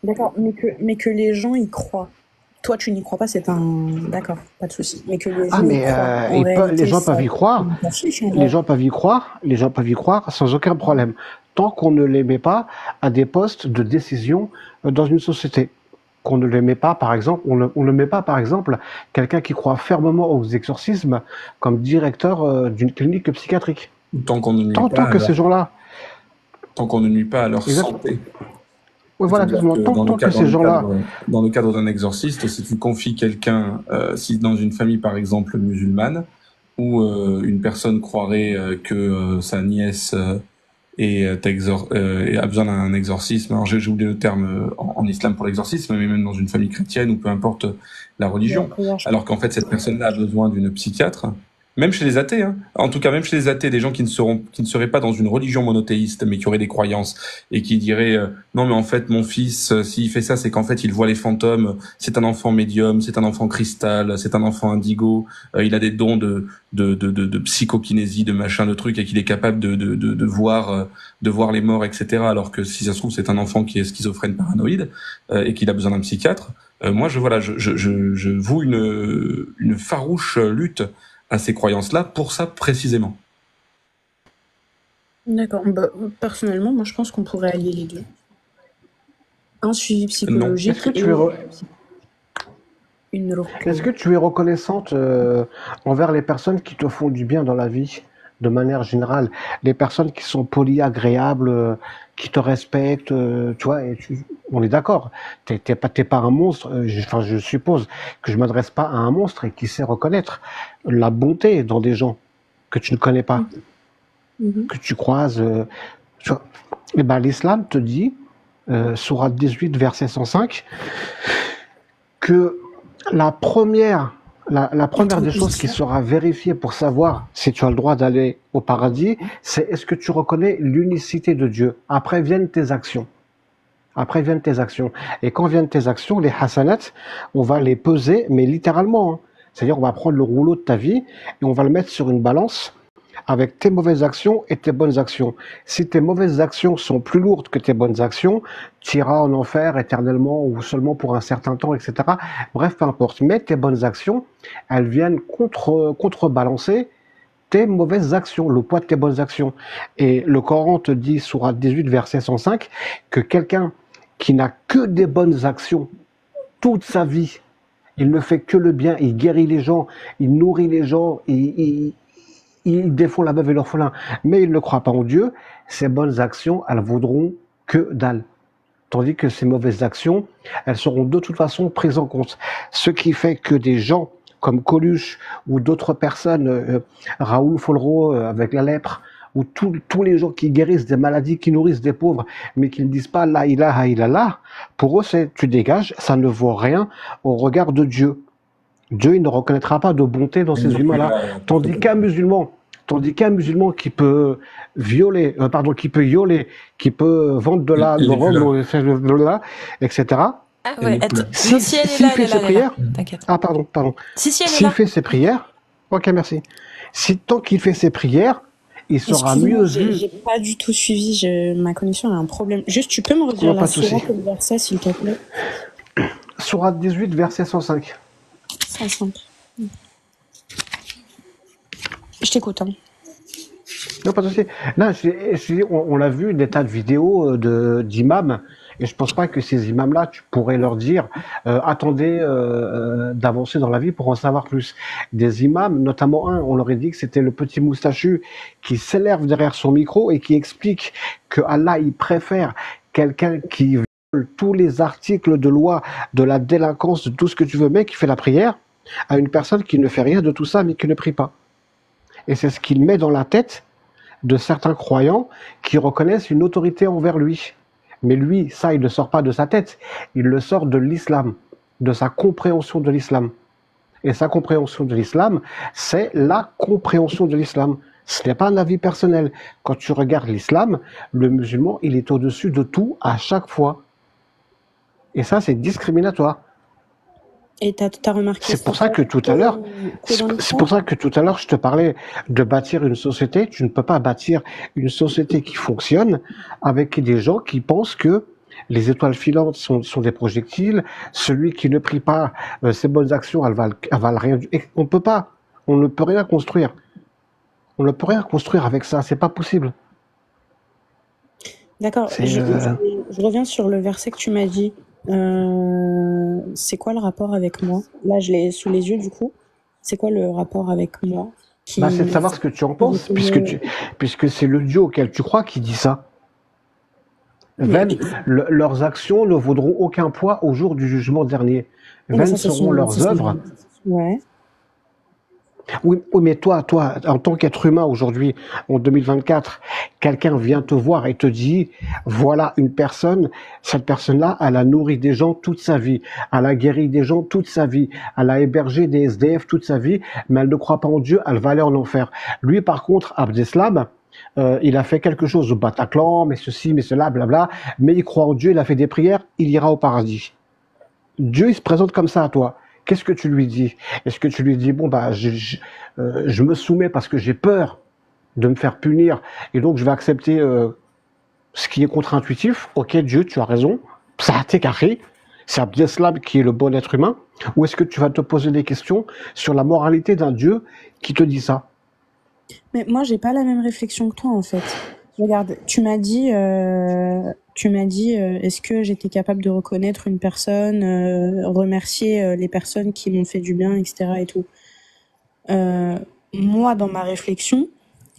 Speaker 2: D'accord, mais que les gens y croient. Toi, tu n'y crois pas, c'est un... D'accord, pas de souci. Mais que les gens y croient.
Speaker 3: Les gens peuvent y croire. Les gens peuvent y croire sans aucun problème. Tant qu'on ne les met pas à des postes de décision dans une société. Qu'on ne les met pas, par exemple, on ne met pas, par exemple, quelqu'un qui croit fermement aux exorcismes comme directeur d'une clinique psychiatrique.
Speaker 4: Tant qu'on ne nuit
Speaker 3: pas que ces gens-là.
Speaker 4: Tant qu'on ne nuit pas à leur santé.
Speaker 3: Oui, voilà, tant que ces gens-là.
Speaker 4: Dans le cadre d'un exorciste, si tu confies quelqu'un, si dans une famille, par exemple, musulmane, où une personne croirait que sa nièce a besoin d'un exorcisme. Alors j'ai oublié le terme en islam pour l'exorcisme, mais même dans une famille chrétienne ou peu importe la religion. Alors qu'en fait cette personne-là a besoin d'une psychiatre. Même chez les athées, hein. En tout cas, même chez les athées, des gens qui ne seraient pas dans une religion monothéiste, mais qui auraient des croyances et qui diraient non, mais en fait, mon fils, s'il fait ça, c'est qu'en fait, il voit les fantômes. C'est un enfant médium, c'est un enfant cristal, c'est un enfant indigo. Il a des dons de psychokinésie, de machin, de trucs, et qu'il est capable de voir les morts, etc. Alors que si ça se trouve, c'est un enfant qui est schizophrène paranoïde et qu'il a besoin d'un psychiatre. Moi, je voue une farouche lutte à ces croyances-là pour ça précisément.
Speaker 2: D'accord. Bah, personnellement, moi, je pense qu'on pourrait allier les deux. Un suivi psychologique
Speaker 3: Est-ce que
Speaker 2: et
Speaker 3: tu es,
Speaker 2: une
Speaker 3: est-ce que
Speaker 2: ruqya.
Speaker 3: tu es reconnaissante envers les personnes qui te font du bien dans la vie, de manière générale, les personnes qui sont polies, agréables, qui te respectent, tu vois, on est d'accord. T'es pas un monstre. Enfin, je suppose que je m'adresse pas à un monstre et qui sait reconnaître la bonté dans des gens que tu ne connais pas,
Speaker 2: Mhm.
Speaker 3: que tu croises. Tu vois. Eh ben, l'islam te dit, sourate 18, verset 105, que la première, la première des choses qui sera vérifiée pour savoir si tu as le droit d'aller au paradis, c'est est-ce que tu reconnais l'unicité de Dieu. Après viennent tes actions. Après viennent tes actions. Et quand viennent tes actions, les hasanats, on va les peser, mais littéralement. Hein. C'est-à-dire, on va prendre le rouleau de ta vie et on va le mettre sur une balance avec tes mauvaises actions et tes bonnes actions. Si tes mauvaises actions sont plus lourdes que tes bonnes actions, tu iras en enfer éternellement ou seulement pour un certain temps, etc. Bref, peu importe. Mais tes bonnes actions, elles viennent contrebalancer tes mauvaises actions, le poids de tes bonnes actions. Et le Coran te dit, sourate 18, verset 105, que quelqu'un qui n'a que des bonnes actions toute sa vie, il ne fait que le bien, il guérit les gens, il nourrit les gens, il défend la veuve et l'orphelin, mais il ne croit pas en Dieu, ses bonnes actions, elles vaudront que dalle. Tandis que ces mauvaises actions, elles seront de toute façon prises en compte. Ce qui fait que des gens comme Coluche ou d'autres personnes, Raoul Follereau avec la lèpre, ou tous les gens qui guérissent des maladies, qui nourrissent des pauvres, mais qui ne disent pas la ilaha illallah, pour eux c'est tu dégages, ça ne vaut rien au regard de Dieu. Dieu il ne reconnaîtra pas de bonté dans ces humains-là. Tandis qu'un musulman qui peut violer, qui peut vendre de la drogue, etc.
Speaker 1: Ah ouais, attends.
Speaker 3: S'il fait ses prières,
Speaker 1: T'inquiète.
Speaker 3: ah pardon.
Speaker 1: Si, elle est
Speaker 3: S'il
Speaker 1: là.
Speaker 3: fait ses prières, ok merci. Si tant qu'il fait ses prières, il sera mieux vu.
Speaker 2: J'ai pas du tout suivi, ma connexion a un problème. Juste, tu peux me redire la sourate et le verset, s'il te plaît?
Speaker 3: Sourate 18, verset 105.
Speaker 2: 105. Je t'écoute. Hein.
Speaker 3: Non, pas de souci. Non, on l'a vu, des tas de vidéos d'imams, et je pense pas que ces imams-là, tu pourrais leur dire, attendez d'avancer dans la vie pour en savoir plus. Des imams, notamment un, on leur a dit que c'était le petit moustachu qui s'élève derrière son micro et qui explique que Allah, il préfère quelqu'un qui viole tous les articles de loi, de la délinquance, de tout ce que tu veux, mais qui fait la prière, à une personne qui ne fait rien de tout ça, mais qui ne prie pas. Et c'est ce qu'il met dans la tête de certains croyants qui reconnaissent une autorité envers lui. Mais lui, ça, il ne sort pas de sa tête. Il le sort de l'islam, de sa compréhension de l'islam. Et sa compréhension de l'islam, c'est la compréhension de l'islam. Ce n'est pas un avis personnel. Quand tu regardes l'islam, le musulman, il est au-dessus de tout à chaque fois. Et ça, c'est discriminatoire.
Speaker 2: Et t'as remarqué.
Speaker 3: C'est pour ça que tout à l'heure, je te parlais de bâtir une société. Tu ne peux pas bâtir une société qui fonctionne avec des gens qui pensent que les étoiles filantes sont des projectiles. Celui qui ne prie pas ses bonnes actions, elles valent rien. On peut pas. On ne peut rien construire. On ne peut rien construire avec ça. C'est pas possible.
Speaker 2: D'accord. Je reviens sur le verset que tu m'as dit. C'est quoi le rapport avec moi? Là, je l'ai sous les yeux, du coup. C'est quoi le rapport avec moi?
Speaker 3: C'est de savoir ce que tu en penses, puisque c'est le Dieu auquel tu crois qui dit ça. Leurs actions ne vaudront aucun poids au jour du jugement dernier. Vaines seront leurs œuvres.
Speaker 2: Ouais.
Speaker 3: Oui, mais toi, en tant qu'être humain aujourd'hui, en 2024, quelqu'un vient te voir et te dit, voilà une personne, cette personne-là, elle a nourri des gens toute sa vie, elle a guéri des gens toute sa vie, elle a hébergé des SDF toute sa vie, mais elle ne croit pas en Dieu, elle va aller en enfer. Lui, par contre, Abdeslam, il a fait quelque chose au Bataclan, mais ceci, mais cela, blabla, mais il croit en Dieu, il a fait des prières, il ira au paradis. Dieu, il se présente comme ça à toi. Qu'est-ce que tu lui dis? Est-ce que tu lui dis, bon, je me soumets parce que j'ai peur de me faire punir et donc je vais accepter ce qui est contre-intuitif? Ok, Dieu, tu as raison, ça a été carré, c'est Abdeslam qui est le bon être humain. Ou est-ce que tu vas te poser des questions sur la moralité d'un Dieu qui te dit ça?
Speaker 2: Mais moi, j'ai pas la même réflexion que toi, en fait. Regarde, est-ce que j'étais capable de reconnaître une personne, remercier les personnes qui m'ont fait du bien, etc. et tout. Moi, dans ma réflexion,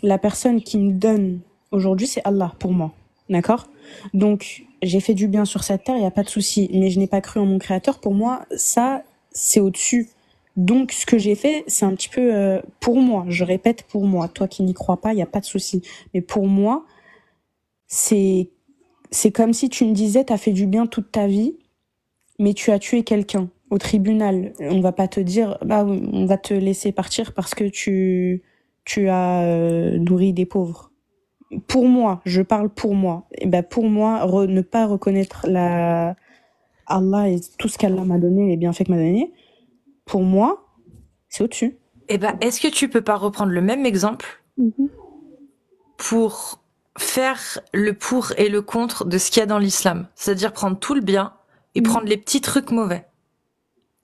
Speaker 2: la personne qui me donne aujourd'hui, c'est Allah pour moi. D'accord? Donc, j'ai fait du bien sur cette terre, il n'y a pas de souci. Mais je n'ai pas cru en mon créateur. Pour moi, ça, c'est au-dessus. Donc, ce que j'ai fait, c'est un petit peu pour moi. Je répète pour moi. Toi qui n'y crois pas, il n'y a pas de souci. Mais pour moi, c'est comme si tu me disais, t'as fait du bien toute ta vie, mais tu as tué quelqu'un au tribunal. On va pas te dire, bah, on va te laisser partir parce que tu as nourri des pauvres. Pour moi, je parle pour moi. Et ben pour moi, ne pas reconnaître Allah et tout ce qu'Allah m'a donné, les bienfaits qu'il m'a donné, pour moi, c'est au-dessus.
Speaker 1: Eh ben, est-ce que tu peux pas reprendre le même exemple pour faire le pour et le contre de ce qu'il y a dans l'islam? C'est-à-dire prendre tout le bien et prendre les petits trucs mauvais.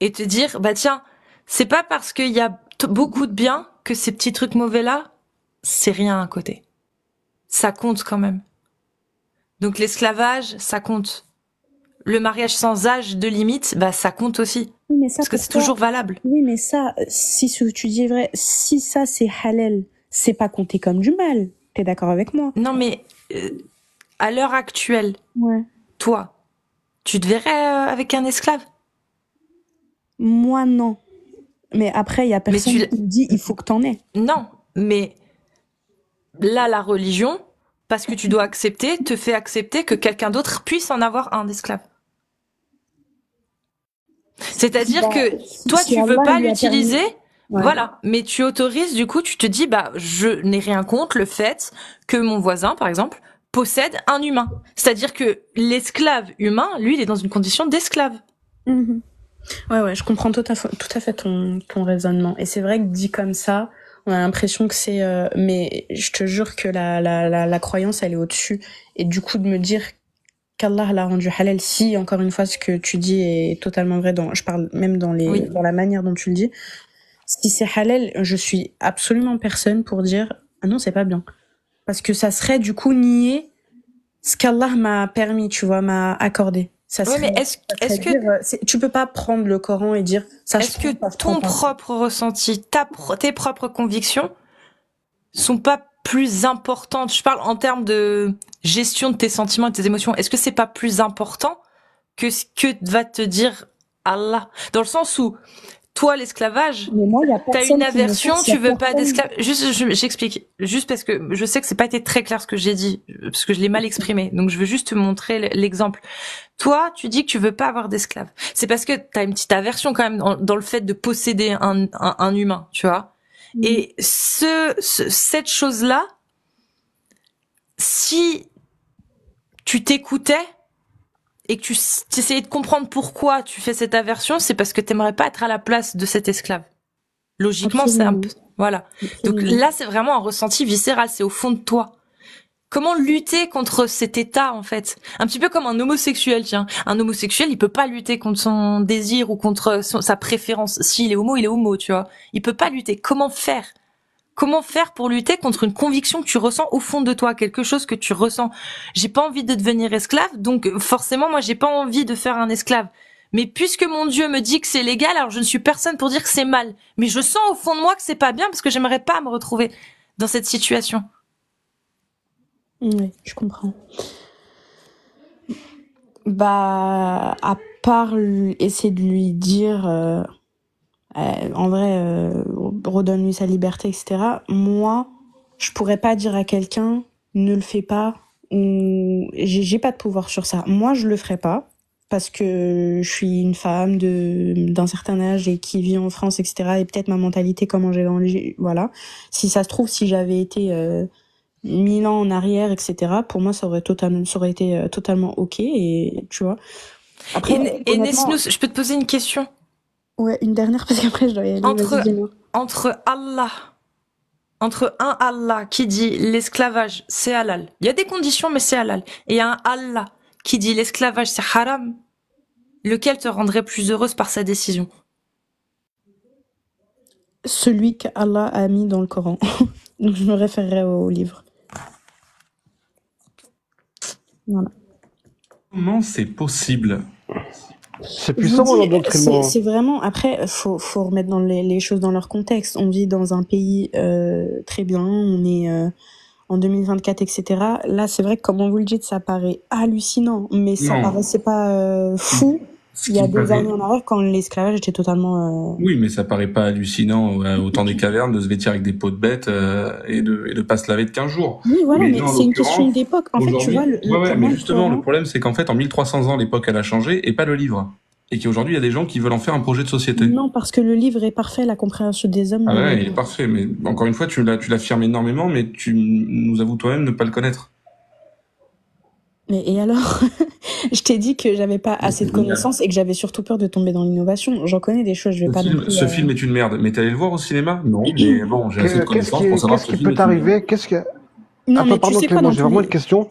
Speaker 1: Et te dire, bah tiens, c'est pas parce qu'il y a beaucoup de bien que ces petits trucs mauvais-là, c'est rien à côté. Ça compte quand même. Donc l'esclavage, ça compte. Le mariage sans âge de limite, bah ça compte aussi.
Speaker 2: Oui, mais ça,
Speaker 1: parce que c'est toujours valable.
Speaker 2: Oui, mais ça, si ce que tu dis est vrai, si ça c'est halal, c'est pas compté comme du mal. T'es d'accord avec moi?
Speaker 1: Non, mais à l'heure actuelle,
Speaker 2: ouais.
Speaker 1: Toi, tu te verrais avec un esclave?
Speaker 2: Moi, non. Mais après, il y a personne qui me dit il faut que t'en aies.
Speaker 1: Non, mais là, la religion, parce que tu dois accepter, te fait accepter que quelqu'un d'autre puisse en avoir un d'esclave. C'est-à-dire que toi, tu veux pas l'utiliser, voilà, mais tu autorises, du coup, tu te dis, bah, je n'ai rien contre le fait que mon voisin, par exemple, possède un humain. C'est-à-dire que l'esclave humain, lui, il est dans une condition d'esclave.
Speaker 2: Mmh. Ouais, je comprends tout à fait ton raisonnement. Et c'est vrai que dit comme ça, on a l'impression que c'est... mais je te jure que la croyance, elle est au-dessus. Et du coup, de me dire qu'Allah l'a rendu halal, si, encore une fois, ce que tu dis est totalement vrai, je parle même dans la manière dont tu le dis, si c'est halal, je suis absolument personne pour dire « Ah non, c'est pas bien ». Parce que ça serait du coup nier ce qu'Allah m'a permis, tu vois, m'a accordé. Ça serait,
Speaker 1: mais est-ce que
Speaker 2: tu peux pas prendre le Coran et dire ça?
Speaker 1: Est-ce que ton propre ressenti, tes propres convictions sont pas plus importantes? Je parle en termes de gestion de tes sentiments et de tes émotions. Est-ce que c'est pas plus important que ce que va te dire Allah? Dans le sens où toi, l'esclavage, t'as une aversion, tu veux pas d'esclave. Juste, j'explique. Juste parce que je sais que c'est pas été très clair ce que j'ai dit, parce que je l'ai mal exprimé. Donc, je veux juste te montrer l'exemple. Toi, tu dis que tu veux pas avoir d'esclave. C'est parce que t'as une petite aversion quand même dans le fait de posséder un humain, tu vois. Et cette chose-là, si tu t'écoutais, et que tu essayais de comprendre pourquoi tu fais cette aversion, c'est parce que t'aimerais pas être à la place de cet esclave. Logiquement, c'est un peu, voilà. Donc là, c'est vraiment un ressenti viscéral, c'est au fond de toi. Comment lutter contre cet état, en fait? Un petit peu comme un homosexuel, tiens. Un homosexuel, il peut pas lutter contre son désir ou contre sa préférence. S'il est homo, tu vois. Il peut pas lutter. Comment faire? Comment faire pour lutter contre une conviction que tu ressens au fond de toi, quelque chose que tu ressens? J'ai pas envie de devenir esclave, donc forcément, moi, j'ai pas envie de faire un esclave. Mais puisque mon Dieu me dit que c'est légal, alors je ne suis personne pour dire que c'est mal. Mais je sens au fond de moi que c'est pas bien parce que j'aimerais pas me retrouver dans cette situation.
Speaker 2: Oui, je comprends. Bah, à part essayer de lui dire... en vrai, redonne-lui sa liberté, etc. Moi, je pourrais pas dire à quelqu'un ne le fais pas, ou j'ai pas de pouvoir sur ça. Moi, je le ferais pas parce que je suis une femme d'un certain âge et qui vit en France, etc. Et peut-être ma mentalité, comment j'ai grandi, voilà. Si ça se trouve, si j'avais été 1000 ans en arrière, etc. Pour moi, ça aurait été totalement ok. Et tu vois.
Speaker 1: Après, et Nesnous, je peux te poser une question?
Speaker 2: Ouais, une dernière parce qu'après je dois y aller.
Speaker 1: Entre un Allah qui dit l'esclavage c'est halal, il y a des conditions mais c'est halal, et un Allah qui dit l'esclavage c'est haram, lequel te rendrait plus heureuse par sa décision?
Speaker 2: Celui qu'Allah a mis dans le Coran. Donc je me référerai au livre. Voilà.
Speaker 4: Comment c'est possible?
Speaker 3: C'est puissant l'endoctrinement.
Speaker 2: C'est vraiment, après, faut remettre les choses dans leur contexte. On vit dans un pays très bien, on est en 2024, etc. Là, c'est vrai que, comme vous le dites, ça paraît hallucinant, mais ça paraissait pas fou. Il y a des années en arrière, quand l'esclavage était totalement...
Speaker 4: Oui, mais ça paraît pas hallucinant au temps des cavernes de se vêtir avec des peaux de bêtes et de pas se laver de 15 jours.
Speaker 2: Oui, voilà, mais c'est une question d'époque. En fait, tu vois...
Speaker 4: mais justement, le problème, c'est qu'en fait, en 1300 ans, l'époque, elle a changé, et pas le livre. Et qu'aujourd'hui, il y a des gens qui veulent en faire un projet de société.
Speaker 2: Non, parce que le livre est parfait, la compréhension des hommes...
Speaker 4: Ah ouais, il est parfait, mais encore une fois, tu l'affirmes énormément, mais tu nous avoues toi-même ne pas le connaître.
Speaker 2: Mais et alors? Je t'ai dit que j'avais pas assez de connaissances et que j'avais surtout peur de tomber dans l'innovation. J'en connais des choses, je vais pas non plus...
Speaker 4: Ce film est une merde. Mais t'es allé le voir au cinéma? Non, mais bon, j'ai assez de connaissances pour savoir ce
Speaker 3: qui peut t'arriver.
Speaker 2: Non, mais tu sais quoi,
Speaker 3: Clément, j'ai vraiment une question.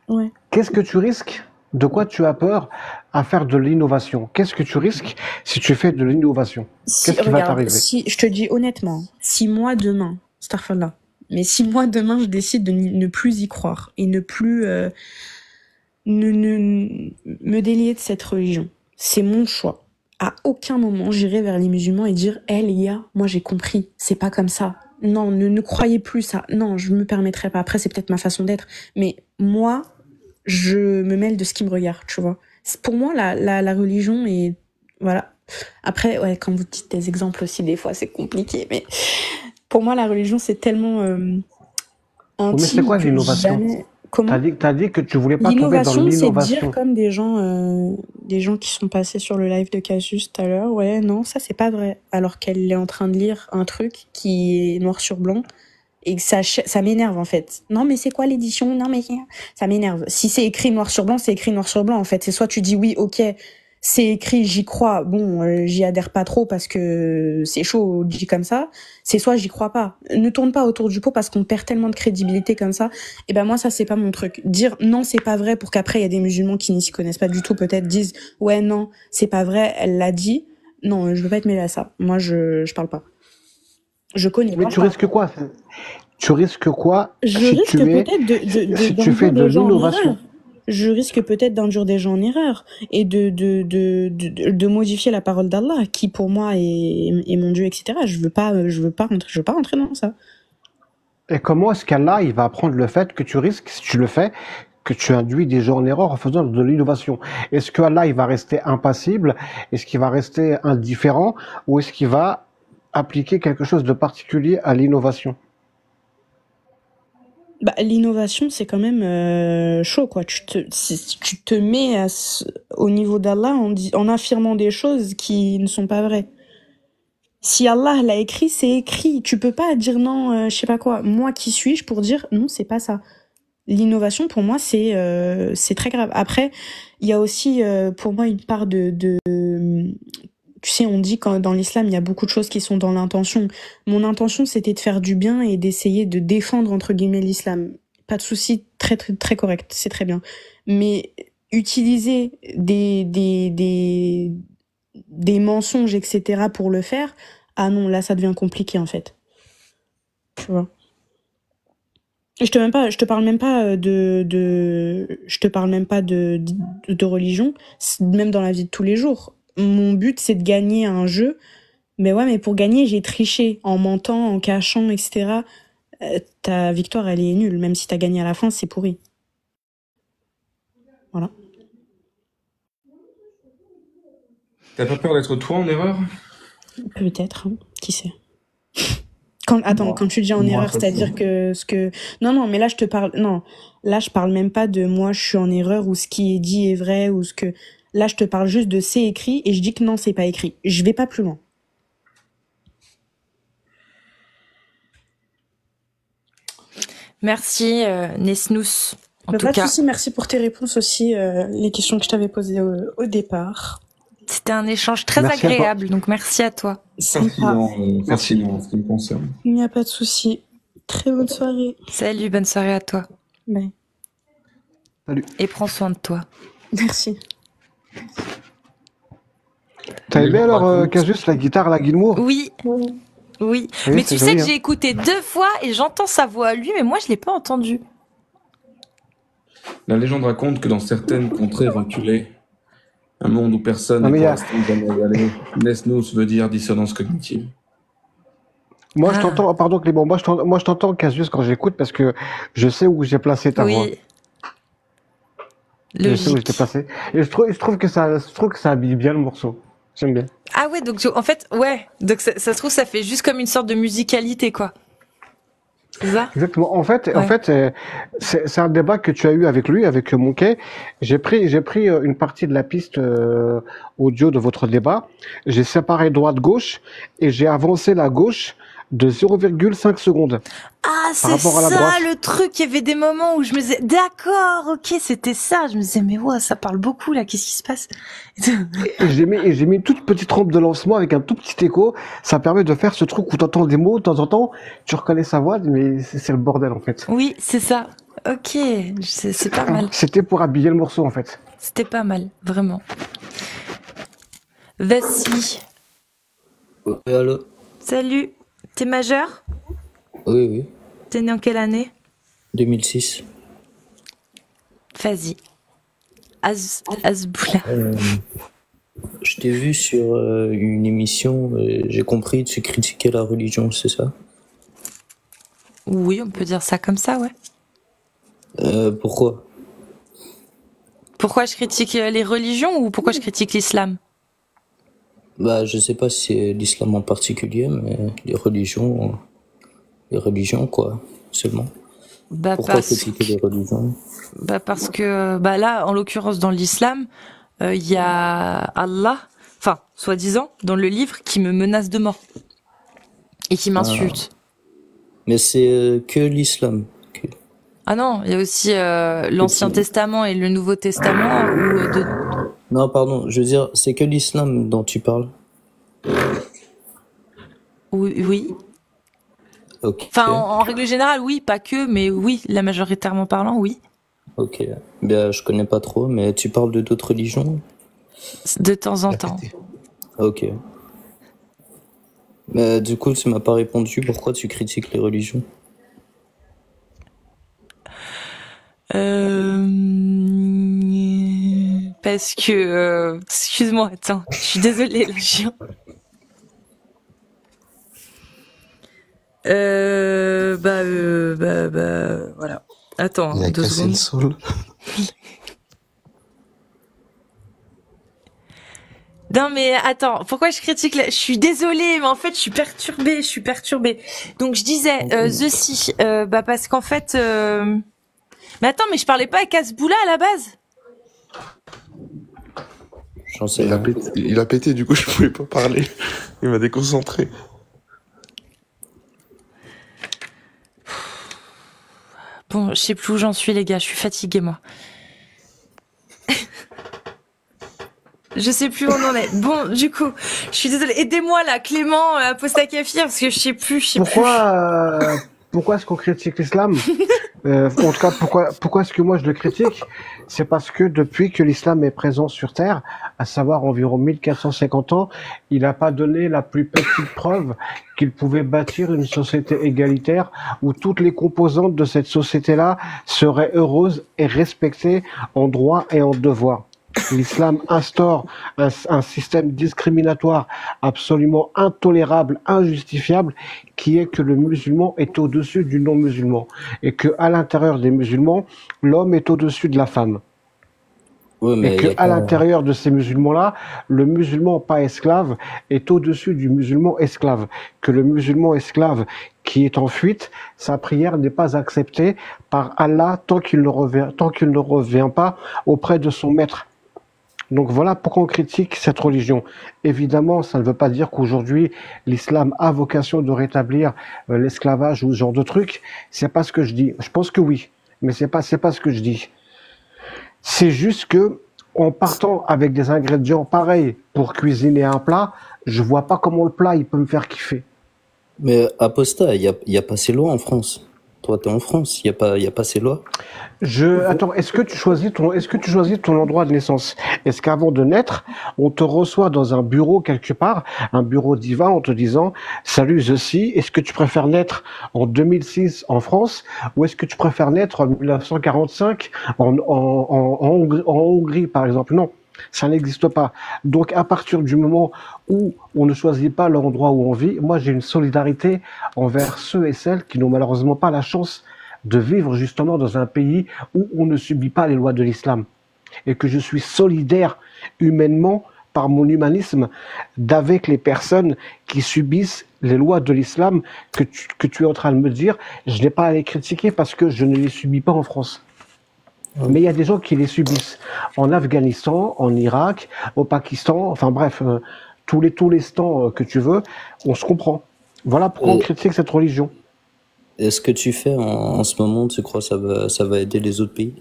Speaker 2: Ouais.
Speaker 3: Qu'est-ce que tu risques? De quoi tu as peur à faire de l'innovation? Qu'est-ce que tu risques si tu fais de l'innovation? Qu'est-ce qui va t'arriver?
Speaker 2: Si, je te dis honnêtement, si moi demain, Starfall mais si moi demain je décide de ne plus y croire et ne plus me délier de cette religion, c'est mon choix. À aucun moment j'irai vers les musulmans et dire les gars, moi j'ai compris, c'est pas comme ça. Non, ne croyez plus ça. Non, je me permettrai pas. Après, c'est peut-être ma façon d'être, mais moi, je me mêle de ce qui me regarde, tu vois. Pour moi, la religion est... Voilà. Après, ouais, quand vous dites des exemples aussi, des fois, c'est compliqué, mais pour moi, la religion, c'est tellement intime.
Speaker 3: Mais c'est quoi l'innovation?
Speaker 2: Comment?
Speaker 3: T'as dit que tu voulais pas tomber dans l'innovation.
Speaker 2: C'est dire comme des gens qui sont passés sur le live de Casus tout à l'heure, ouais, non, ça, c'est pas vrai. Alors qu'elle est en train de lire un truc qui est noir sur blanc, et que ça m'énerve en fait. Non mais c'est quoi l'édition? Non mais ça m'énerve. Si c'est écrit noir sur blanc, c'est écrit noir sur blanc en fait. C'est soit tu dis oui, ok, c'est écrit, j'y crois. Bon, j'y adhère pas trop parce que c'est chaud dit comme ça. C'est soit j'y crois pas. Ne tourne pas autour du pot parce qu'on perd tellement de crédibilité comme ça. Et ben moi ça c'est pas mon truc. Dire non c'est pas vrai pour qu'après il y a des musulmans qui n'y s'y connaissent pas du tout peut-être disent ouais non c'est pas vrai, elle l'a dit. Non, je veux pas être mêlée à ça. Moi je parle pas. Je connais.
Speaker 3: Mais tu risques quoi? Tu risques quoi
Speaker 2: si tu
Speaker 3: fais de l'innovation?
Speaker 2: Je risque peut-être d'induire des gens en erreur et de modifier la parole d'Allah, qui pour moi est mon Dieu, etc. Je veux pas rentrer dans ça.
Speaker 3: Et comment est-ce qu'Allah il va apprendre le fait que tu risques, si tu le fais, que tu induis des gens en erreur en faisant de l'innovation? Est-ce que Allah il va rester impassible? Est-ce qu'il va rester indifférent? Ou est-ce qu'il va appliquer quelque chose de particulier à l'innovation?
Speaker 2: L'innovation, c'est quand même chaud, quoi. Tu te mets au niveau d'Allah en affirmant des choses qui ne sont pas vraies. Si Allah l'a écrit, c'est écrit. Tu peux pas dire non, je sais pas quoi. Moi, qui suis-je pour dire non, c'est pas ça. L'innovation, pour moi, c'est très grave. Après, il y a aussi, pour moi, une part tu sais, on dit quand dans l'islam, il y a beaucoup de choses qui sont dans l'intention. Mon intention, c'était de faire du bien et d'essayer de défendre, entre guillemets, l'islam. Pas de souci, très, très, très correct, c'est très bien. Mais utiliser des mensonges, etc. pour le faire, ah non, là, ça devient compliqué, en fait. Tu vois. Je te parle même pas de religion, même dans la vie de tous les jours. Mon but, c'est de gagner un jeu. Mais ouais, mais pour gagner, j'ai triché en mentant, en cachant, etc. Ta victoire, elle est nulle. Même si t'as gagné à la fin, c'est pourri. Voilà.
Speaker 4: T'as pas peur d'être toi en erreur?
Speaker 2: Peut-être, hein. Qui sait? Quand tu dis en erreur, c'est-à-dire que non, mais là je te parle, non, là je parle même pas de moi je suis en erreur ou ce qui est dit est vrai ou ce que, là je te parle juste de c'est écrit et je dis que non c'est pas écrit. Je vais pas plus loin.
Speaker 1: Merci Nesnous. En tout
Speaker 2: pas
Speaker 1: cas.
Speaker 2: de souci, merci pour tes réponses aussi, les questions que je t'avais posées au départ.
Speaker 1: C'était un échange très agréable, donc merci à toi.
Speaker 4: Fascinant en ce qui me concerne.
Speaker 2: Il n'y a pas de souci. Très bonne soirée.
Speaker 1: Salut, bonne soirée à toi.
Speaker 2: Bye.
Speaker 3: Salut.
Speaker 1: Et prends soin de toi.
Speaker 2: Merci.
Speaker 3: T'as aimé alors, Casus, la guitare, la Gilmour?
Speaker 1: Oui. Oui. Mais tu sais que j'ai écouté 2 fois et j'entends sa voix à lui, mais moi je l'ai pas entendu.
Speaker 4: La légende raconte que dans certaines contrées reculées, un monde où personne n'est pour l'instant jamais allé, Nesnous veut dire dissonance cognitive.
Speaker 3: Moi, je t'entends, pardon Clément, moi je t'entends Cassius quand j'écoute parce que je sais où j'ai placé ta voix. Je sais où j'étais placé. Et je trouve que ça habille bien le morceau. J'aime bien.
Speaker 1: Ah ouais, donc en fait, ouais. Donc ça se trouve, ça fait juste comme une sorte de musicalité, quoi. C'est ça?
Speaker 3: Exactement. En fait, c'est un débat que tu as eu avec lui, avec Monkey. J'ai pris une partie de la piste audio de votre débat. J'ai séparé droite-gauche et j'ai avancé la gauche de 0,5 secondes.
Speaker 1: Ah, c'est ça le truc. Il y avait des moments où je me disais, d'accord, ok, c'était ça. Je me disais, mais ouais, ça parle beaucoup là. Qu'est-ce qui se passe?
Speaker 3: Et j'ai mis une toute petite trompe de lancement avec un tout petit écho. Ça permet de faire ce truc où t'entends des mots de temps en temps, tu reconnais sa voix, mais c'est le bordel en fait.
Speaker 1: Oui, c'est ça. Ok, c'est pas mal.
Speaker 3: C'était pour habiller le morceau en fait.
Speaker 1: C'était pas mal, vraiment. Vas-y.
Speaker 5: Allô.
Speaker 1: Salut. T'es majeur?
Speaker 5: Oui, oui.
Speaker 1: T'es né en quelle année?
Speaker 5: 2006.
Speaker 1: Vas-y. Azboula.
Speaker 5: Je t'ai vu sur une émission, j'ai compris, tu critiquais la religion, c'est ça?
Speaker 1: Oui, on peut dire ça comme ça, ouais.
Speaker 5: Pourquoi?
Speaker 1: Pourquoi je critique les religions ou pourquoi je critique l'islam?
Speaker 5: Bah, je sais pas si c'est l'islam en particulier, mais les religions, quoi, seulement.
Speaker 1: Bah,
Speaker 5: pourquoi critiquer les religions?
Speaker 1: Bah, parce que, bah là, en l'occurrence, dans l'islam, il y a Allah, enfin, soi-disant, dans le livre, qui me menace de mort. Et qui m'insulte.
Speaker 5: Mais c'est que l'islam.
Speaker 1: Ah non, il y a aussi l'Ancien Testament et le Nouveau Testament.
Speaker 5: Non, pardon, je veux dire, c'est que l'islam dont tu parles.
Speaker 1: Oui.
Speaker 5: Ok.
Speaker 1: Enfin, en règle générale, oui, pas que, mais oui, la majoritairement parlant, oui.
Speaker 5: Ok. Bien, je connais pas trop, mais tu parles de d'autres religions?
Speaker 1: De temps en temps.
Speaker 5: Ok. Mais du coup, tu m'as pas répondu. Pourquoi tu critiques les religions?
Speaker 1: Parce que... excuse-moi, attends. Je suis désolée, le chien. Voilà. Attends,
Speaker 6: il a
Speaker 1: 2
Speaker 6: cassé
Speaker 1: secondes.
Speaker 6: le sol.
Speaker 1: Non mais attends, pourquoi je critique je suis désolée, mais en fait je suis perturbée. Donc je disais The Sea, parce qu'en fait mais attends, mais je parlais pas avec Azboula à la base.
Speaker 5: J'en sais rien.
Speaker 6: Il a pété, du coup je pouvais pas parler. Il m'a déconcentré.
Speaker 1: Bon, je sais plus où j'en suis les gars, je suis fatiguée moi. Je sais plus où on en est. Bon, du coup, je suis désolée. Aidez-moi là, Clément, Postakafir, parce que je sais plus.
Speaker 3: Pourquoi est-ce qu'on critique l'islam? En tout cas, pourquoi est-ce que moi je le critique? C'est parce que depuis que l'islam est présent sur Terre, à savoir environ 1450 ans, il n'a pas donné la plus petite preuve qu'il pouvait bâtir une société égalitaire où toutes les composantes de cette société-là seraient heureuses et respectées en droit et en devoir. L'islam instaure un système discriminatoire absolument intolérable, injustifiable, qui est que le musulman est au-dessus du non-musulman et que à l'intérieur des musulmans, l'homme est au-dessus de la femme.
Speaker 5: Ouais, mais
Speaker 3: et que à l'intérieur de ces musulmans-là, le musulman pas esclave est au-dessus du musulman esclave. Que le musulman esclave qui est en fuite, sa prière n'est pas acceptée par Allah tant qu'il ne revient pas auprès de son maître. Donc voilà pourquoi on critique cette religion. Évidemment, ça ne veut pas dire qu'aujourd'hui l'islam a vocation de rétablir l'esclavage ou ce genre de truc. C'est pas ce que je dis. Je pense que oui, mais c'est pas ce que je dis. C'est juste que en partant avec des ingrédients pareils pour cuisiner un plat, je vois pas comment le plat il peut me faire kiffer.
Speaker 5: Mais Apostat, il y a pas ces lois en France. Toi, t'es en France, y a pas ces lois.
Speaker 3: Attends, est-ce que tu choisis ton endroit de naissance? Est-ce qu'avant de naître, on te reçoit dans un bureau quelque part, un bureau divin en te disant, salut, ceci, est-ce que tu préfères naître en 2006 en France, ou est-ce que tu préfères naître en 1945 en Hongrie, par exemple? Non. Ça n'existe pas. Donc, à partir du moment où on ne choisit pas l'endroit où on vit, moi, j'ai une solidarité envers ceux et celles qui n'ont malheureusement pas la chance de vivre justement dans un pays où on ne subit pas les lois de l'islam. Et que je suis solidaire humainement, par mon humanisme, d'avec les personnes qui subissent les lois de l'islam que tu es en train de me dire. Je n'ai pas à les critiquer parce que je ne les subis pas en France. Mais il y a des gens qui les subissent en Afghanistan, en Irak, au Pakistan, enfin bref, tous les stands que tu veux, on se comprend. Voilà pourquoi on critique cette religion.
Speaker 5: Est-ce que tu fais en ce moment, tu crois ça va aider les autres pays?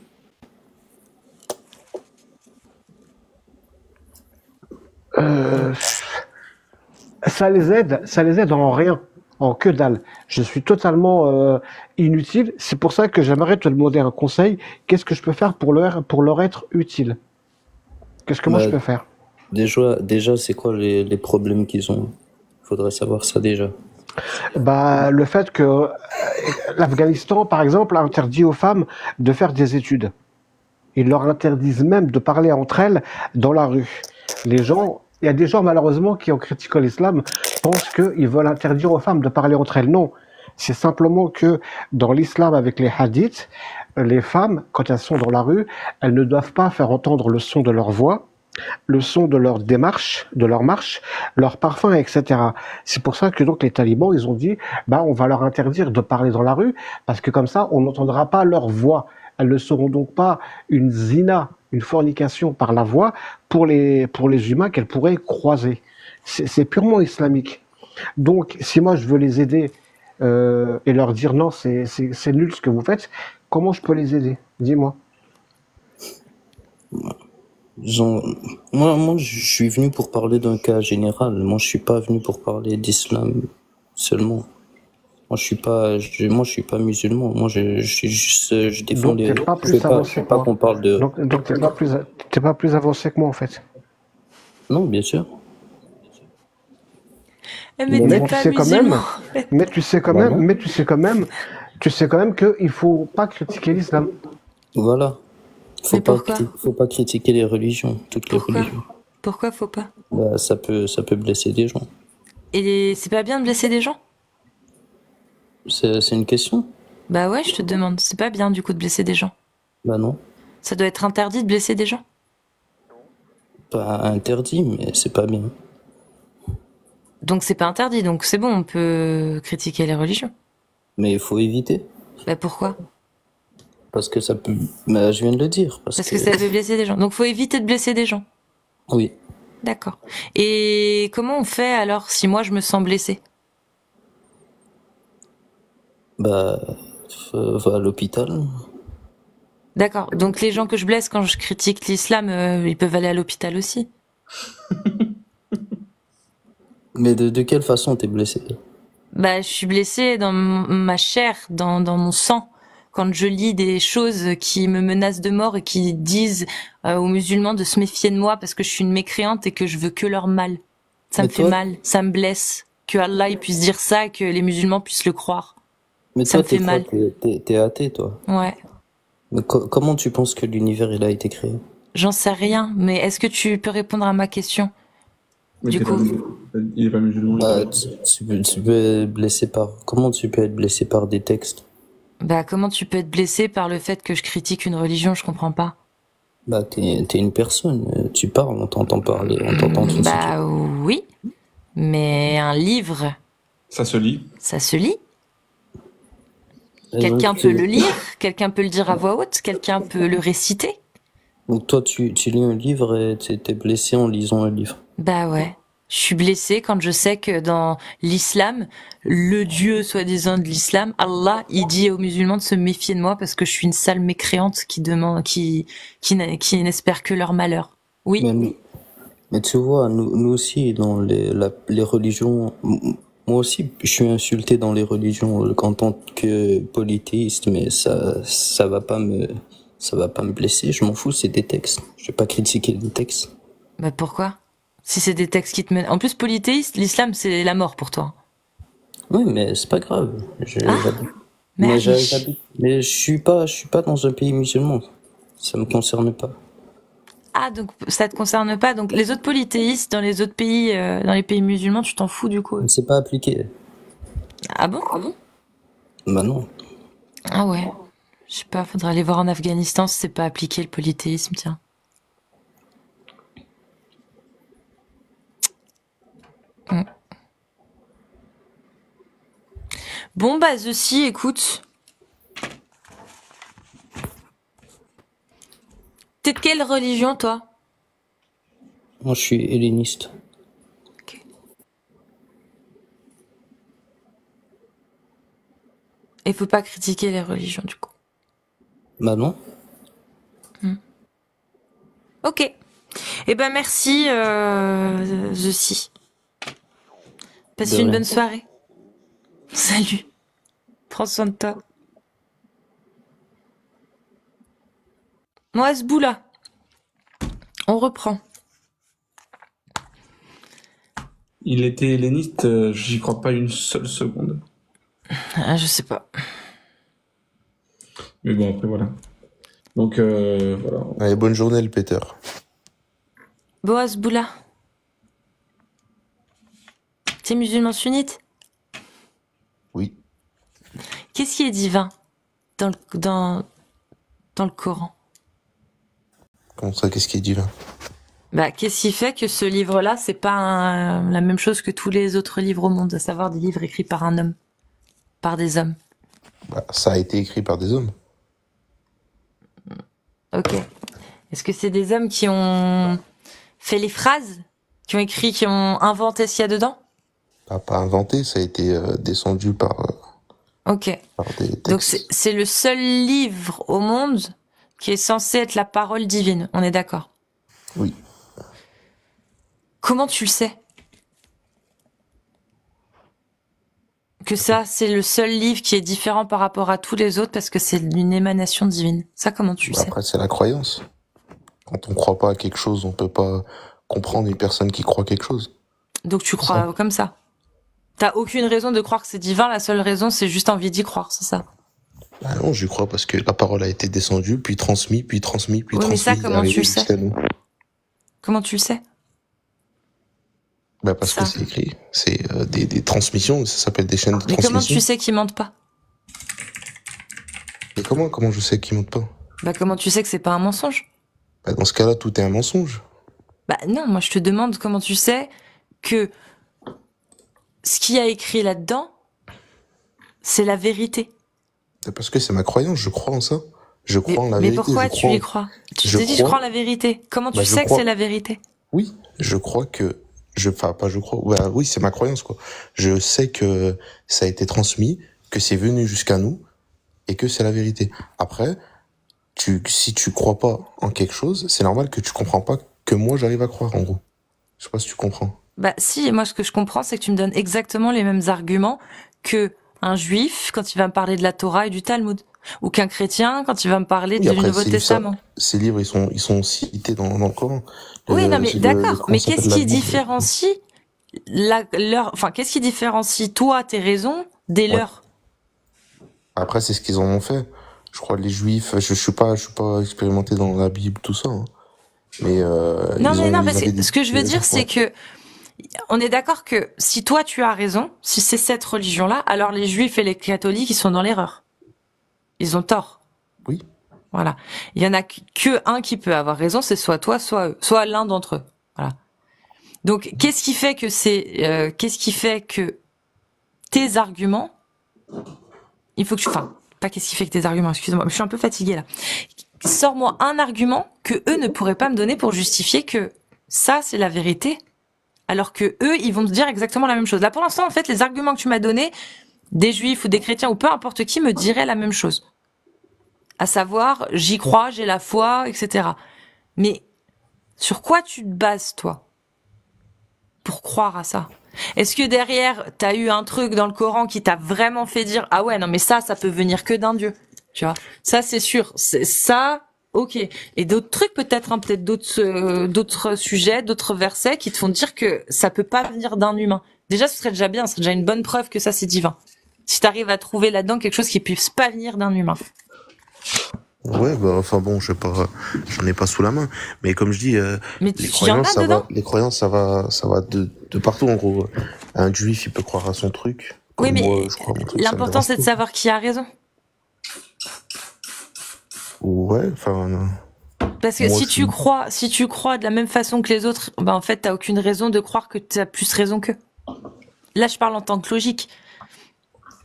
Speaker 3: Ça les aide en rien, en que dalle. Je suis totalement inutile. C'est pour ça que j'aimerais te demander un conseil. Qu'est-ce que je peux faire pour leur être utile? Qu'est-ce que moi je peux faire?
Speaker 5: Déjà, c'est quoi les problèmes qu'ils ont? Faudrait savoir ça déjà.
Speaker 3: Bah, le fait que l'Afghanistan, par exemple, a interdit aux femmes de faire des études. Ils leur interdisent même de parler entre elles dans la rue. Il y a des gens malheureusement qui, en critiquant l'islam, pensent qu'ils veulent interdire aux femmes de parler entre elles. Non, c'est simplement que dans l'islam, avec les hadiths, les femmes, quand elles sont dans la rue, elles ne doivent pas faire entendre le son de leur voix, le son de leur démarche, de leur marche, leur parfum, etc. C'est pour ça que donc les talibans, ils ont dit, bah on va leur interdire de parler dans la rue, parce que comme ça, on n'entendra pas leur voix. Elles ne seront donc pas une zina, une fornication par la voix pour les humains qu'elles pourraient croiser. C'est purement islamique. Donc, si moi je veux les aider et leur dire non, c'est nul ce que vous faites, comment je peux les aider? Dis-moi.
Speaker 5: Moi, je suis venu pour parler d'un cas général. Moi, je suis pas venu pour parler d'islam seulement. Moi, je suis pas musulman. Moi, je suis juste, je défends les. Je veux pas qu'on parle de.
Speaker 3: Donc t'es pas plus avancé que moi en fait.
Speaker 5: Non, bien sûr.
Speaker 1: Mais tu sais quand même.
Speaker 3: Mais tu sais quand même qu'il faut pas critiquer l'islam.
Speaker 5: Voilà. Faut pas critiquer les religions, toutes les religions.
Speaker 1: Pourquoi faut pas?
Speaker 5: Bah, ça peut blesser des gens.
Speaker 1: Et c'est pas bien de blesser des gens?
Speaker 5: C'est une question?
Speaker 1: Bah ouais, je te demande. C'est pas bien du coup de blesser des gens?
Speaker 5: Bah non.
Speaker 1: Ça doit être interdit de blesser des gens?
Speaker 5: Pas interdit, mais c'est pas bien.
Speaker 1: Donc c'est pas interdit, donc c'est bon, on peut critiquer les religions.
Speaker 5: Mais il faut éviter.
Speaker 1: Bah pourquoi?
Speaker 5: Parce que ça peut... Bah, je viens de le dire. Parce
Speaker 1: que ça peut blesser des gens. Donc faut éviter de blesser des gens.
Speaker 5: Oui.
Speaker 1: D'accord. Et comment on fait alors si moi je me sens blessée?
Speaker 5: Bah, va à l'hôpital.
Speaker 1: D'accord. Donc les gens que je blesse quand je critique l'islam, ils peuvent aller à l'hôpital aussi.
Speaker 5: Mais de quelle façon t'es blessé?
Speaker 1: Bah, je suis blessée dans ma chair, dans mon sang. Quand je lis des choses qui me menacent de mort et qui disent aux musulmans de se méfier de moi parce que je suis une mécréante et que je veux que leur mal. Ça me fait mal, ça me blesse. Que Allah il puisse dire ça et que les musulmans puissent le croire.
Speaker 5: Mais ça me fait mal. T'es athée, toi.
Speaker 1: Ouais.
Speaker 5: Mais comment tu penses que l'univers il a été créé?
Speaker 1: J'en sais rien, mais est-ce que tu peux répondre à ma question? Du coup,
Speaker 4: il est pas musulman.
Speaker 5: Bah, tu peux être blessé par. Comment tu peux être blessé par des textes?
Speaker 1: Bah, comment tu peux être blessé par le fait que je critique une religion? Je comprends pas.
Speaker 5: Bah, t'es une personne. Tu parles, on t'entend parler, on t'entend critiquer.
Speaker 1: Bah oui, mais un livre.
Speaker 4: Ça se lit.
Speaker 1: Ça se lit. Quelqu'un peut le lire, quelqu'un peut le dire à voix haute, quelqu'un peut le réciter.
Speaker 5: Donc toi, tu lis un livre et t'es blessé en lisant un livre.
Speaker 1: Bah ouais. Je suis blessée quand je sais que dans l'islam, le Dieu soi-disant de l'islam, Allah, il dit aux musulmans de se méfier de moi parce que je suis une sale mécréante qui n'espère que leur malheur. Oui.
Speaker 5: Mais tu vois, nous aussi, dans les religions, Moi aussi, je suis insulté dans les religions en tant que polythéiste, mais ça va pas me blesser. Je m'en fous, c'est des textes. Je vais pas critiquer des textes.
Speaker 1: Bah pourquoi? Si c'est des textes qui te mènent. En plus, polythéiste, l'islam c'est la mort pour toi.
Speaker 5: Oui, mais c'est pas grave.
Speaker 1: Mais
Speaker 5: Mais je suis pas dans un pays musulman. Ça me concerne pas.
Speaker 1: Ah, donc ça te concerne pas. Donc les autres polythéistes dans les autres pays, dans les pays musulmans, tu t'en fous du coup.
Speaker 5: C'est pas appliqué.
Speaker 1: Ah bon?
Speaker 5: Bah non.
Speaker 1: Ah ouais. Je sais pas, faudrait aller voir en Afghanistan si c'est pas appliqué le polythéisme, tiens. Bon bah ceci, écoute. T'es de quelle religion toi?
Speaker 5: Moi je suis helléniste.
Speaker 1: Ok. Et faut pas critiquer les religions du coup.
Speaker 5: Bah non.
Speaker 1: Ok. Eh ben merci ceci. Passe une bonne soirée. Salut. Prends soin de toi. Moi, ce bout-là. On reprend.
Speaker 4: Il était helléniste, j'y crois pas une seule seconde.
Speaker 1: Ah, je sais pas.
Speaker 4: Mais bon, après, voilà. Donc, voilà.
Speaker 6: Allez, bonne journée, le Peter.
Speaker 1: Boaz Boula. T'es musulman sunnite?
Speaker 6: Oui.
Speaker 1: Qu'est-ce qui est divin dans le Coran?
Speaker 6: Comment ça, qu'est-ce qui est divin?
Speaker 1: Bah, qu'est-ce qui fait que ce livre-là, c'est pas la même chose que tous les autres livres au monde, à savoir des livres écrits par un homme, par des hommes?
Speaker 6: Bah, ça a été écrit par des hommes.
Speaker 1: Ok. Est-ce que c'est des hommes qui ont fait les phrases, qui ont écrit, qui ont inventé ce qu'il y a dedans?
Speaker 6: Pas inventé, ça a été descendu par
Speaker 1: Ok.
Speaker 6: par des textes.
Speaker 1: Donc c'est le seul livre au monde qui est censé être la parole divine. On est d'accord?
Speaker 6: Oui.
Speaker 1: Comment tu le sais? Que ça, c'est le seul livre qui est différent par rapport à tous les autres parce que c'est une émanation divine. Ça, comment tu le sais?
Speaker 6: Après, c'est la croyance. Quand on croit pas à quelque chose, on peut pas comprendre une personne qui croit quelque chose.
Speaker 1: Donc tu crois comme ça? T'as aucune raison de croire que c'est divin, la seule raison, c'est juste envie d'y croire, c'est ça?
Speaker 6: Ah non, j'y crois parce que la parole a été descendue, puis transmise, puis transmise, puis
Speaker 1: Oui, mais
Speaker 6: transmise.
Speaker 1: ça, comment tu le sais?
Speaker 6: jusqu'à nous.
Speaker 1: Comment tu le sais?
Speaker 6: Bah parce
Speaker 1: Ça.
Speaker 6: que c'est écrit. C'est des transmissions, ça s'appelle des chaînes de
Speaker 1: Mais
Speaker 6: transmission.
Speaker 1: comment tu sais qu'ils mentent pas?
Speaker 6: Et comment je sais qu'ils mentent pas?
Speaker 1: Bah comment tu sais que c'est pas un mensonge?
Speaker 6: Bah dans ce cas-là, tout est un mensonge.
Speaker 1: Bah non, moi je te demande comment tu sais que ce qu'il y a écrit là-dedans, c'est la vérité.
Speaker 6: C'est parce que c'est ma croyance, je crois en ça. Je crois en la
Speaker 1: Mais
Speaker 6: vérité.
Speaker 1: pourquoi
Speaker 6: je
Speaker 1: tu y crois? Tu t'es dit je crois en la vérité. Comment tu sais que c'est la vérité?
Speaker 6: Oui, je crois que oui, c'est ma croyance quoi. Je sais que ça a été transmis, que c'est venu jusqu'à nous et que c'est la vérité. Après, si tu crois pas en quelque chose, c'est normal que tu comprends pas que moi j'arrive à croire en gros. Je sais pas si tu comprends.
Speaker 1: Bah si, moi ce que je comprends c'est que tu me donnes exactement les mêmes arguments que un juif quand il va me parler de la Torah et du Talmud, ou qu'un chrétien quand il va me parler du Nouveau Testament.
Speaker 6: Ces livres ils sont cités dans le Coran.
Speaker 1: Oui, non mais d'accord, mais qu'est-ce qui différencie qu'est-ce qui différencie toi tes raisons des leurs?
Speaker 6: Après c'est ce qu'ils en ont fait. Je crois les juifs, je suis pas expérimenté dans la Bible tout ça. Hein. Mais
Speaker 1: ce que je veux dire c'est que on est d'accord que si toi tu as raison, si c'est cette religion-là, alors les juifs et les catholiques ils sont dans l'erreur. Ils ont tort.
Speaker 6: Oui.
Speaker 1: Voilà. Il y en a que un qui peut avoir raison, c'est soit toi, soit eux, soit l'un d'entre eux. Voilà. Donc, qu'est-ce qui fait que tes arguments, pas qu'est-ce qui fait que tes arguments, excuse-moi, je suis un peu fatiguée là. Sors-moi un argument que eux ne pourraient pas me donner pour justifier que ça, c'est la vérité, alors que eux, ils vont te dire exactement la même chose. Là, pour l'instant, en fait, les arguments que tu m'as donnés, des juifs ou des chrétiens ou peu importe qui me diraient la même chose. À savoir, j'y crois, j'ai la foi, etc. Mais sur quoi tu te bases, toi, pour croire à ça? Est-ce que derrière, t'as eu un truc dans le Coran qui t'a vraiment fait dire, ah ouais, non, mais ça peut venir que d'un Dieu, tu vois. Ça, c'est sûr. C'est ça, ok. Et d'autres trucs, peut-être, hein, peut-être d'autres sujets, d'autres versets qui te font dire que ça peut pas venir d'un humain. Déjà, ce serait déjà bien, ce serait déjà une bonne preuve que ça, c'est divin. Si t'arrives à trouver là-dedans quelque chose qui puisse pas venir d'un humain.
Speaker 6: Ouais, bah, enfin bon, je sais pas, j'en ai pas sous la main. Mais comme je dis,
Speaker 1: Mais
Speaker 6: les
Speaker 1: y en
Speaker 6: croyances,
Speaker 1: a dedans?
Speaker 6: les croyances, ça va de partout, en gros. Un juif, il peut croire à son truc.
Speaker 1: Oui,
Speaker 6: Comme
Speaker 1: mais
Speaker 6: moi, je crois à mon truc, ça me
Speaker 1: l'important,
Speaker 6: dérange
Speaker 1: c'est de
Speaker 6: pas.
Speaker 1: savoir qui a raison.
Speaker 6: Ouais, enfin,
Speaker 1: Parce que
Speaker 6: moi,
Speaker 1: si tu crois de la même façon que les autres, bah en fait, t'as aucune raison de croire que t'as plus raison qu'eux. Là, je parle en tant que logique.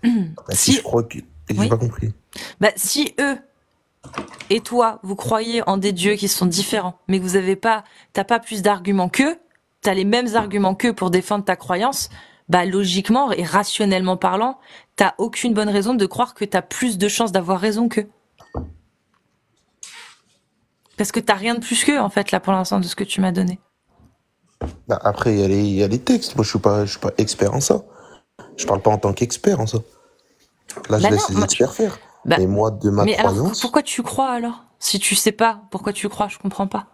Speaker 6: bah, si je crois que, j'ai
Speaker 1: Oui.
Speaker 6: pas compris.
Speaker 1: Bah, si eux et toi, vous croyez en des dieux qui sont différents, mais que vous avez pas, t'as pas plus d'arguments qu'eux, t'as les mêmes arguments qu'eux pour défendre ta croyance, bah, logiquement et rationnellement parlant, t'as aucune bonne raison de croire que t'as plus de chances d'avoir raison qu'eux. Parce que t'as rien de plus qu'eux, en fait, là, pour l'instant, de ce que tu m'as donné.
Speaker 6: Bah, après, il y a les textes. Moi, je suis pas expert en ça. Je parle pas en tant qu'expert en ça. Là, je
Speaker 1: Bah
Speaker 6: laisse
Speaker 1: non,
Speaker 6: les experts faire. Mais moi, de ma
Speaker 1: mais alors,
Speaker 6: croyance,
Speaker 1: pourquoi tu crois alors? Si tu sais pas pourquoi tu crois, je comprends pas.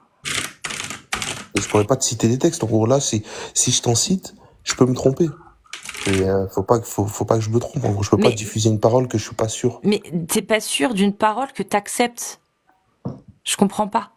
Speaker 6: et je pourrais pas te citer des textes. En gros, là, si je t'en cite, je peux me tromper. Et faut pas que je me trompe. En gros, je peux pas diffuser une parole que je suis pas sûr.
Speaker 1: Mais t'es pas sûr d'une parole que t'acceptes. Je comprends pas.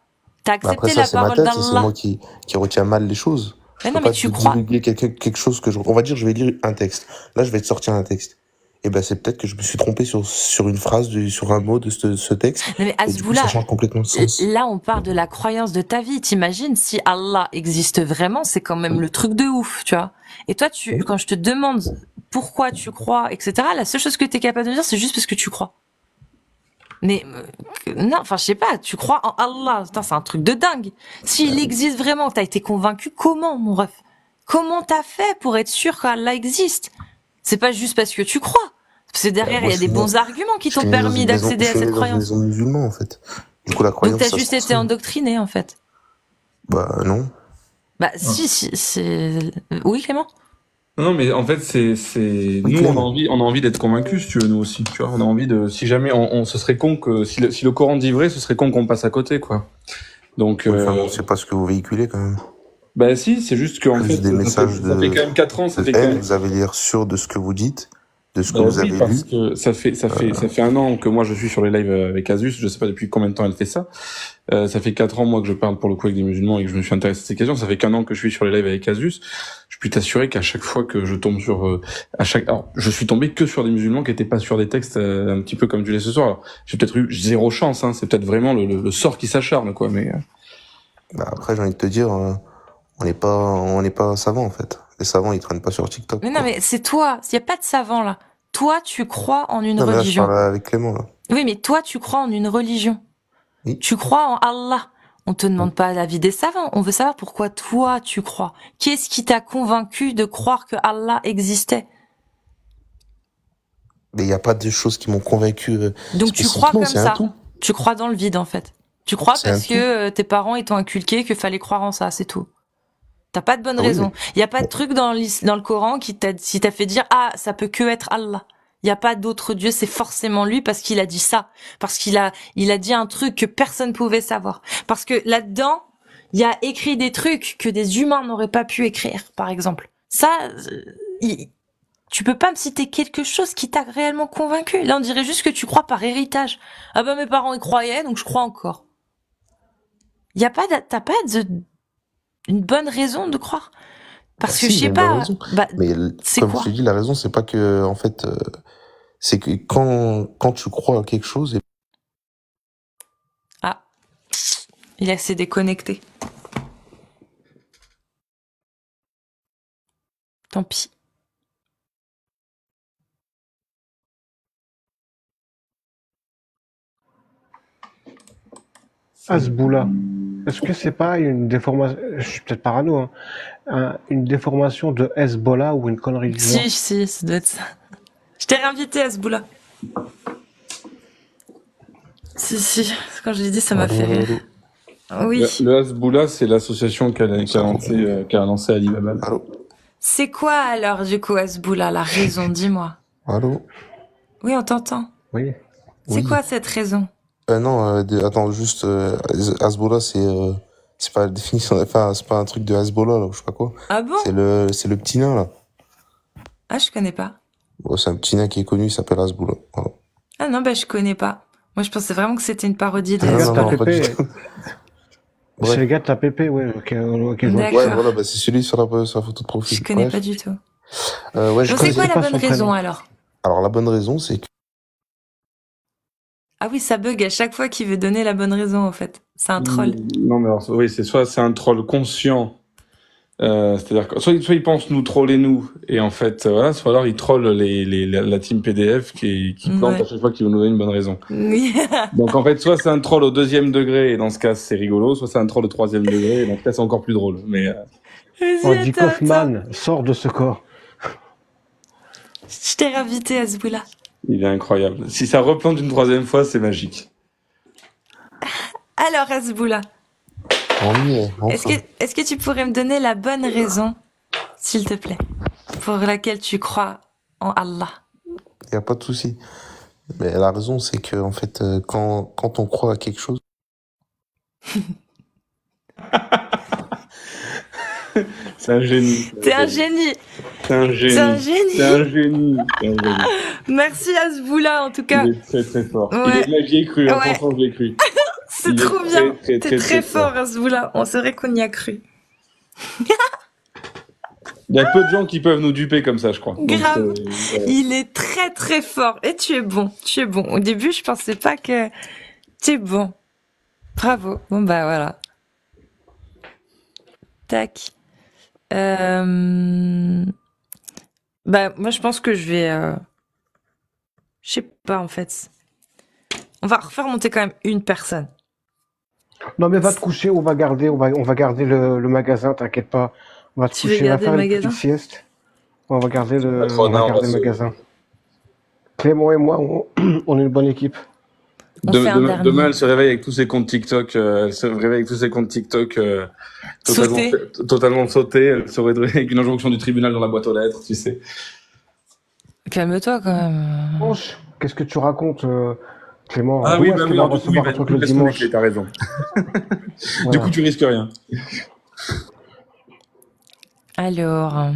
Speaker 1: T'as accepté
Speaker 6: Après, ça,
Speaker 1: la
Speaker 6: c'est ma
Speaker 1: parole
Speaker 6: tête, ça, c'est
Speaker 1: d'Allah.
Speaker 6: moi qui retiens mal les choses.
Speaker 1: Mais
Speaker 6: Je
Speaker 1: non,
Speaker 6: peux
Speaker 1: mais
Speaker 6: pas
Speaker 1: tu
Speaker 6: te
Speaker 1: crois.
Speaker 6: divulguer quelque chose que on va dire, je vais lire un texte. Là, je vais te sortir un texte. Et ben, c'est peut-être que je me suis trompé sur une phrase, sur un mot de ce texte.
Speaker 1: Non, mais
Speaker 6: Et du coup, ça change complètement le sens.
Speaker 1: là, on parle de la croyance de ta vie. T'imagines, si Allah existe vraiment, c'est quand même le truc de ouf, tu vois. Et toi, quand je te demande pourquoi tu crois, etc., la seule chose que t'es capable de me dire, c'est juste parce que tu crois. Mais non, enfin je sais pas, tu crois en Allah, putain, c'est un truc de dingue. S'il existe vraiment, t'as été convaincu comment, mon ref? Comment t'as fait pour être sûr qu'Allah existe? C'est pas juste parce que tu crois. Parce que derrière, il y a des bons arguments qui t'ont permis d'accéder à cette croyance.
Speaker 6: Je suis né dans une maison musulmane, en fait. Du coup, la croyance.
Speaker 1: Donc t'as juste été endoctriné, en fait.
Speaker 6: Bah non.
Speaker 1: Bah si, c'est... Oui, Clément?
Speaker 4: Non, mais en fait, nous, on a envie d'être convaincus, si tu veux, nous aussi. Tu vois, on a envie de, si jamais ce serait con que, si le Coran dit vrai, ce serait con qu'on passe à côté, quoi. Donc,
Speaker 6: bon, c'est pas ce que vous véhiculez, quand même.
Speaker 4: Bah si, c'est juste qu'en fait,
Speaker 6: des messages
Speaker 4: ça fait quand même 4 ans, ça fait quand même...
Speaker 6: Vous avez l'air sûr de ce que vous dites, de ce que vous avez
Speaker 4: parce
Speaker 6: lu.
Speaker 4: Que ça fait 1 an que moi je suis sur les lives avec Azus, je sais pas depuis combien de temps elle fait ça. Ça fait 4 ans, moi, que je parle pour le coup avec des musulmans et que je me suis intéressé à ces questions. Ça fait qu'1 an que je suis sur les lives avec Azus. Je peux t'assurer qu'à chaque fois que je tombe sur, alors, je suis tombé que sur des musulmans qui étaient pas sur des textes un petit peu comme tu l'es ce soir. Alors, j'ai peut-être eu 0 chance, hein. C'est peut-être vraiment le sort qui s'acharne, quoi, mais...
Speaker 6: Bah après, j'ai envie de te dire, on n'est pas savants, en fait. Les savants, ils traînent pas sur TikTok.
Speaker 1: Mais non, mais c'est toi. Il y a pas de savant, là. Toi, tu crois en une religion.
Speaker 6: Là, je parle avec Clément, là.
Speaker 1: Oui, mais toi, tu crois en une religion.
Speaker 6: Oui.
Speaker 1: Tu crois en Allah. On te demande pas l'avis des savants. On veut savoir pourquoi toi, tu crois. Qu'est-ce qui t'a convaincu de croire que Allah existait?
Speaker 6: Mais il n'y a pas de choses qui m'ont convaincu.
Speaker 1: Donc tu crois comme ça. Tu crois dans le vide, en fait. Tu crois parce que tes parents, ils t'ont inculqué qu'il fallait croire en ça, c'est tout. T'as pas de bonne raison. Il y a pas de truc dans le Coran qui t'a fait dire, ah, ça peut que être Allah. Il y a pas d'autre Dieu, c'est forcément lui parce qu'il a dit ça. Parce qu'il a dit un truc que personne pouvait savoir. Parce que là-dedans, il y a écrit des trucs que des humains n'auraient pas pu écrire, par exemple. Ça, tu peux pas me citer quelque chose qui t'a réellement convaincu. Là, on dirait juste que tu crois par héritage. Ah bah, mes parents y croyaient, donc je crois encore. T'as pas une bonne raison de croire. Parce que je sais pas. Bah,
Speaker 6: mais comme je t'ai dit, la raison, c'est pas que, en fait, c'est que quand tu crois à quelque chose.
Speaker 1: Ah. Il est assez déconnecté. Tant pis.
Speaker 3: Hezbollah. Est-ce que c'est pas une déformation, je suis peut-être parano, hein, une déformation de Hezbollah ou une connerie du genre?
Speaker 1: Si, ça doit être ça. Je t'ai réinvité à Hezbollah. Si, quand je l'ai dit, ça m'a fait rire. Oui.
Speaker 4: Le Hezbollah, c'est l'association qu'a lancé Ali Baba.
Speaker 1: C'est quoi alors, du coup, Hasboula, la raison? Dis-moi.
Speaker 6: Allô?
Speaker 1: Oui, on t'entend.
Speaker 3: Oui.
Speaker 1: C'est quoi cette raison?
Speaker 6: Non, attends, juste, Hezbollah, c'est pas la définition, enfin, c'est pas un truc de Hezbollah, là, ou je sais pas quoi.
Speaker 1: Ah bon?
Speaker 6: C'est le petit nain, là.
Speaker 1: Ah, je connais pas.
Speaker 6: Bon, c'est un petit nain qui est connu, il s'appelle Hezbollah. Voilà.
Speaker 1: Ah non, bah je connais pas. Moi, je pensais vraiment que c'était une parodie de
Speaker 3: C'est le gars de
Speaker 6: non,
Speaker 3: ta
Speaker 6: pas du
Speaker 3: pépé.
Speaker 6: tout.
Speaker 3: C'est le gars de ta pépé, ouais.
Speaker 1: D'accord.
Speaker 6: Ouais, voilà, bah, c'est celui sur la photo de profil.
Speaker 1: Je connais
Speaker 6: Bref.
Speaker 1: pas du tout.
Speaker 6: Ouais, je
Speaker 1: Donc c'est quoi
Speaker 6: connais
Speaker 1: la
Speaker 6: pas
Speaker 1: bonne
Speaker 6: son
Speaker 1: raison
Speaker 6: prénom.
Speaker 1: alors?
Speaker 6: Alors, la bonne raison, c'est que
Speaker 1: Ah oui, ça bug à chaque fois qu'il veut donner la bonne raison, en fait. C'est un troll.
Speaker 4: Non, mais alors, oui, c'est un troll conscient. C'est-à-dire que soit il pense nous troller nous, et en fait, voilà, soit alors il troll la team PDF qui plante
Speaker 1: Ouais.
Speaker 4: à chaque fois qu'il veut nous donner une bonne raison.
Speaker 1: Oui.
Speaker 4: Donc en fait, soit c'est un troll au 2e degré, et dans ce cas c'est rigolo, soit c'est un troll au 3e degré, et dans ce cas c'est encore plus drôle. Mais
Speaker 3: On dit Kaufman, sors de ce corps.
Speaker 1: Je t'ai réinvité, Hasboula.
Speaker 4: il est incroyable. Si ça replante une 3e fois, c'est magique.
Speaker 1: Alors, Hasboula,
Speaker 6: on y est, enfin.
Speaker 1: est-ce que tu pourrais me donner la bonne raison, s'il te plaît, pour laquelle tu crois en Allah?
Speaker 6: Y a pas de souci. Mais la raison, c'est que, en fait, quand on croit à quelque chose,
Speaker 4: C'est un génie.
Speaker 1: T'es un génie.
Speaker 4: C'est un génie.
Speaker 1: C'est un génie.
Speaker 4: C'est un génie. C'est un génie.
Speaker 1: Merci, Hasboula, en tout cas.
Speaker 4: Il est très très fort.
Speaker 1: Ouais.
Speaker 4: J'y ai cru, hein,
Speaker 1: Ouais.
Speaker 4: franchement, j'y ai cru.
Speaker 1: C'est
Speaker 4: Il est
Speaker 1: trop
Speaker 4: très,
Speaker 1: bien.
Speaker 4: très,
Speaker 1: T'es
Speaker 4: très,
Speaker 1: très
Speaker 4: très
Speaker 1: fort,
Speaker 4: fort.
Speaker 1: Hasboula. On saurait qu'on y a cru.
Speaker 4: Il y a peu de gens qui peuvent nous duper comme ça, je crois. Donc,
Speaker 1: Grave.
Speaker 4: ouais.
Speaker 1: Il est très très fort. Et tu es bon. Tu es bon. Au début, je pensais pas que... Tu es bon. Bravo. Bon, bah voilà. Tac. Bah, moi, je pense que je vais... Je sais pas, en fait. On va refaire monter quand même une personne.
Speaker 3: Non, mais va te coucher, on va garder le magasin, t'inquiète pas. On va te
Speaker 1: Tu veux
Speaker 3: coucher, on va
Speaker 1: garder
Speaker 3: faire
Speaker 1: le
Speaker 3: une
Speaker 1: magasin?
Speaker 3: petite sieste. On va garder le
Speaker 4: Patronat,
Speaker 3: magasin. Clément et moi, on est une bonne équipe.
Speaker 1: On fait un dernier.
Speaker 4: Demain, elle se réveille avec tous ses comptes TikTok. Elle se réveille avec tous ses comptes TikTok
Speaker 1: Sautés.
Speaker 4: totalement sautés. Elle se réveille avec une injonction du tribunal dans la boîte aux lettres, tu sais.
Speaker 1: Calme-toi quand même.
Speaker 3: Dimanche, qu'est-ce que tu racontes, Clément?
Speaker 4: Ah
Speaker 3: D'où
Speaker 4: oui,
Speaker 3: est-ce
Speaker 4: bah
Speaker 3: qu'il
Speaker 4: oui,
Speaker 3: va
Speaker 4: alors, du coup,
Speaker 3: recevoir un truc le
Speaker 4: laisse tomber,
Speaker 3: dimanche?
Speaker 4: t'as raison. Du
Speaker 3: Voilà.
Speaker 4: coup, tu risques rien.
Speaker 1: Alors...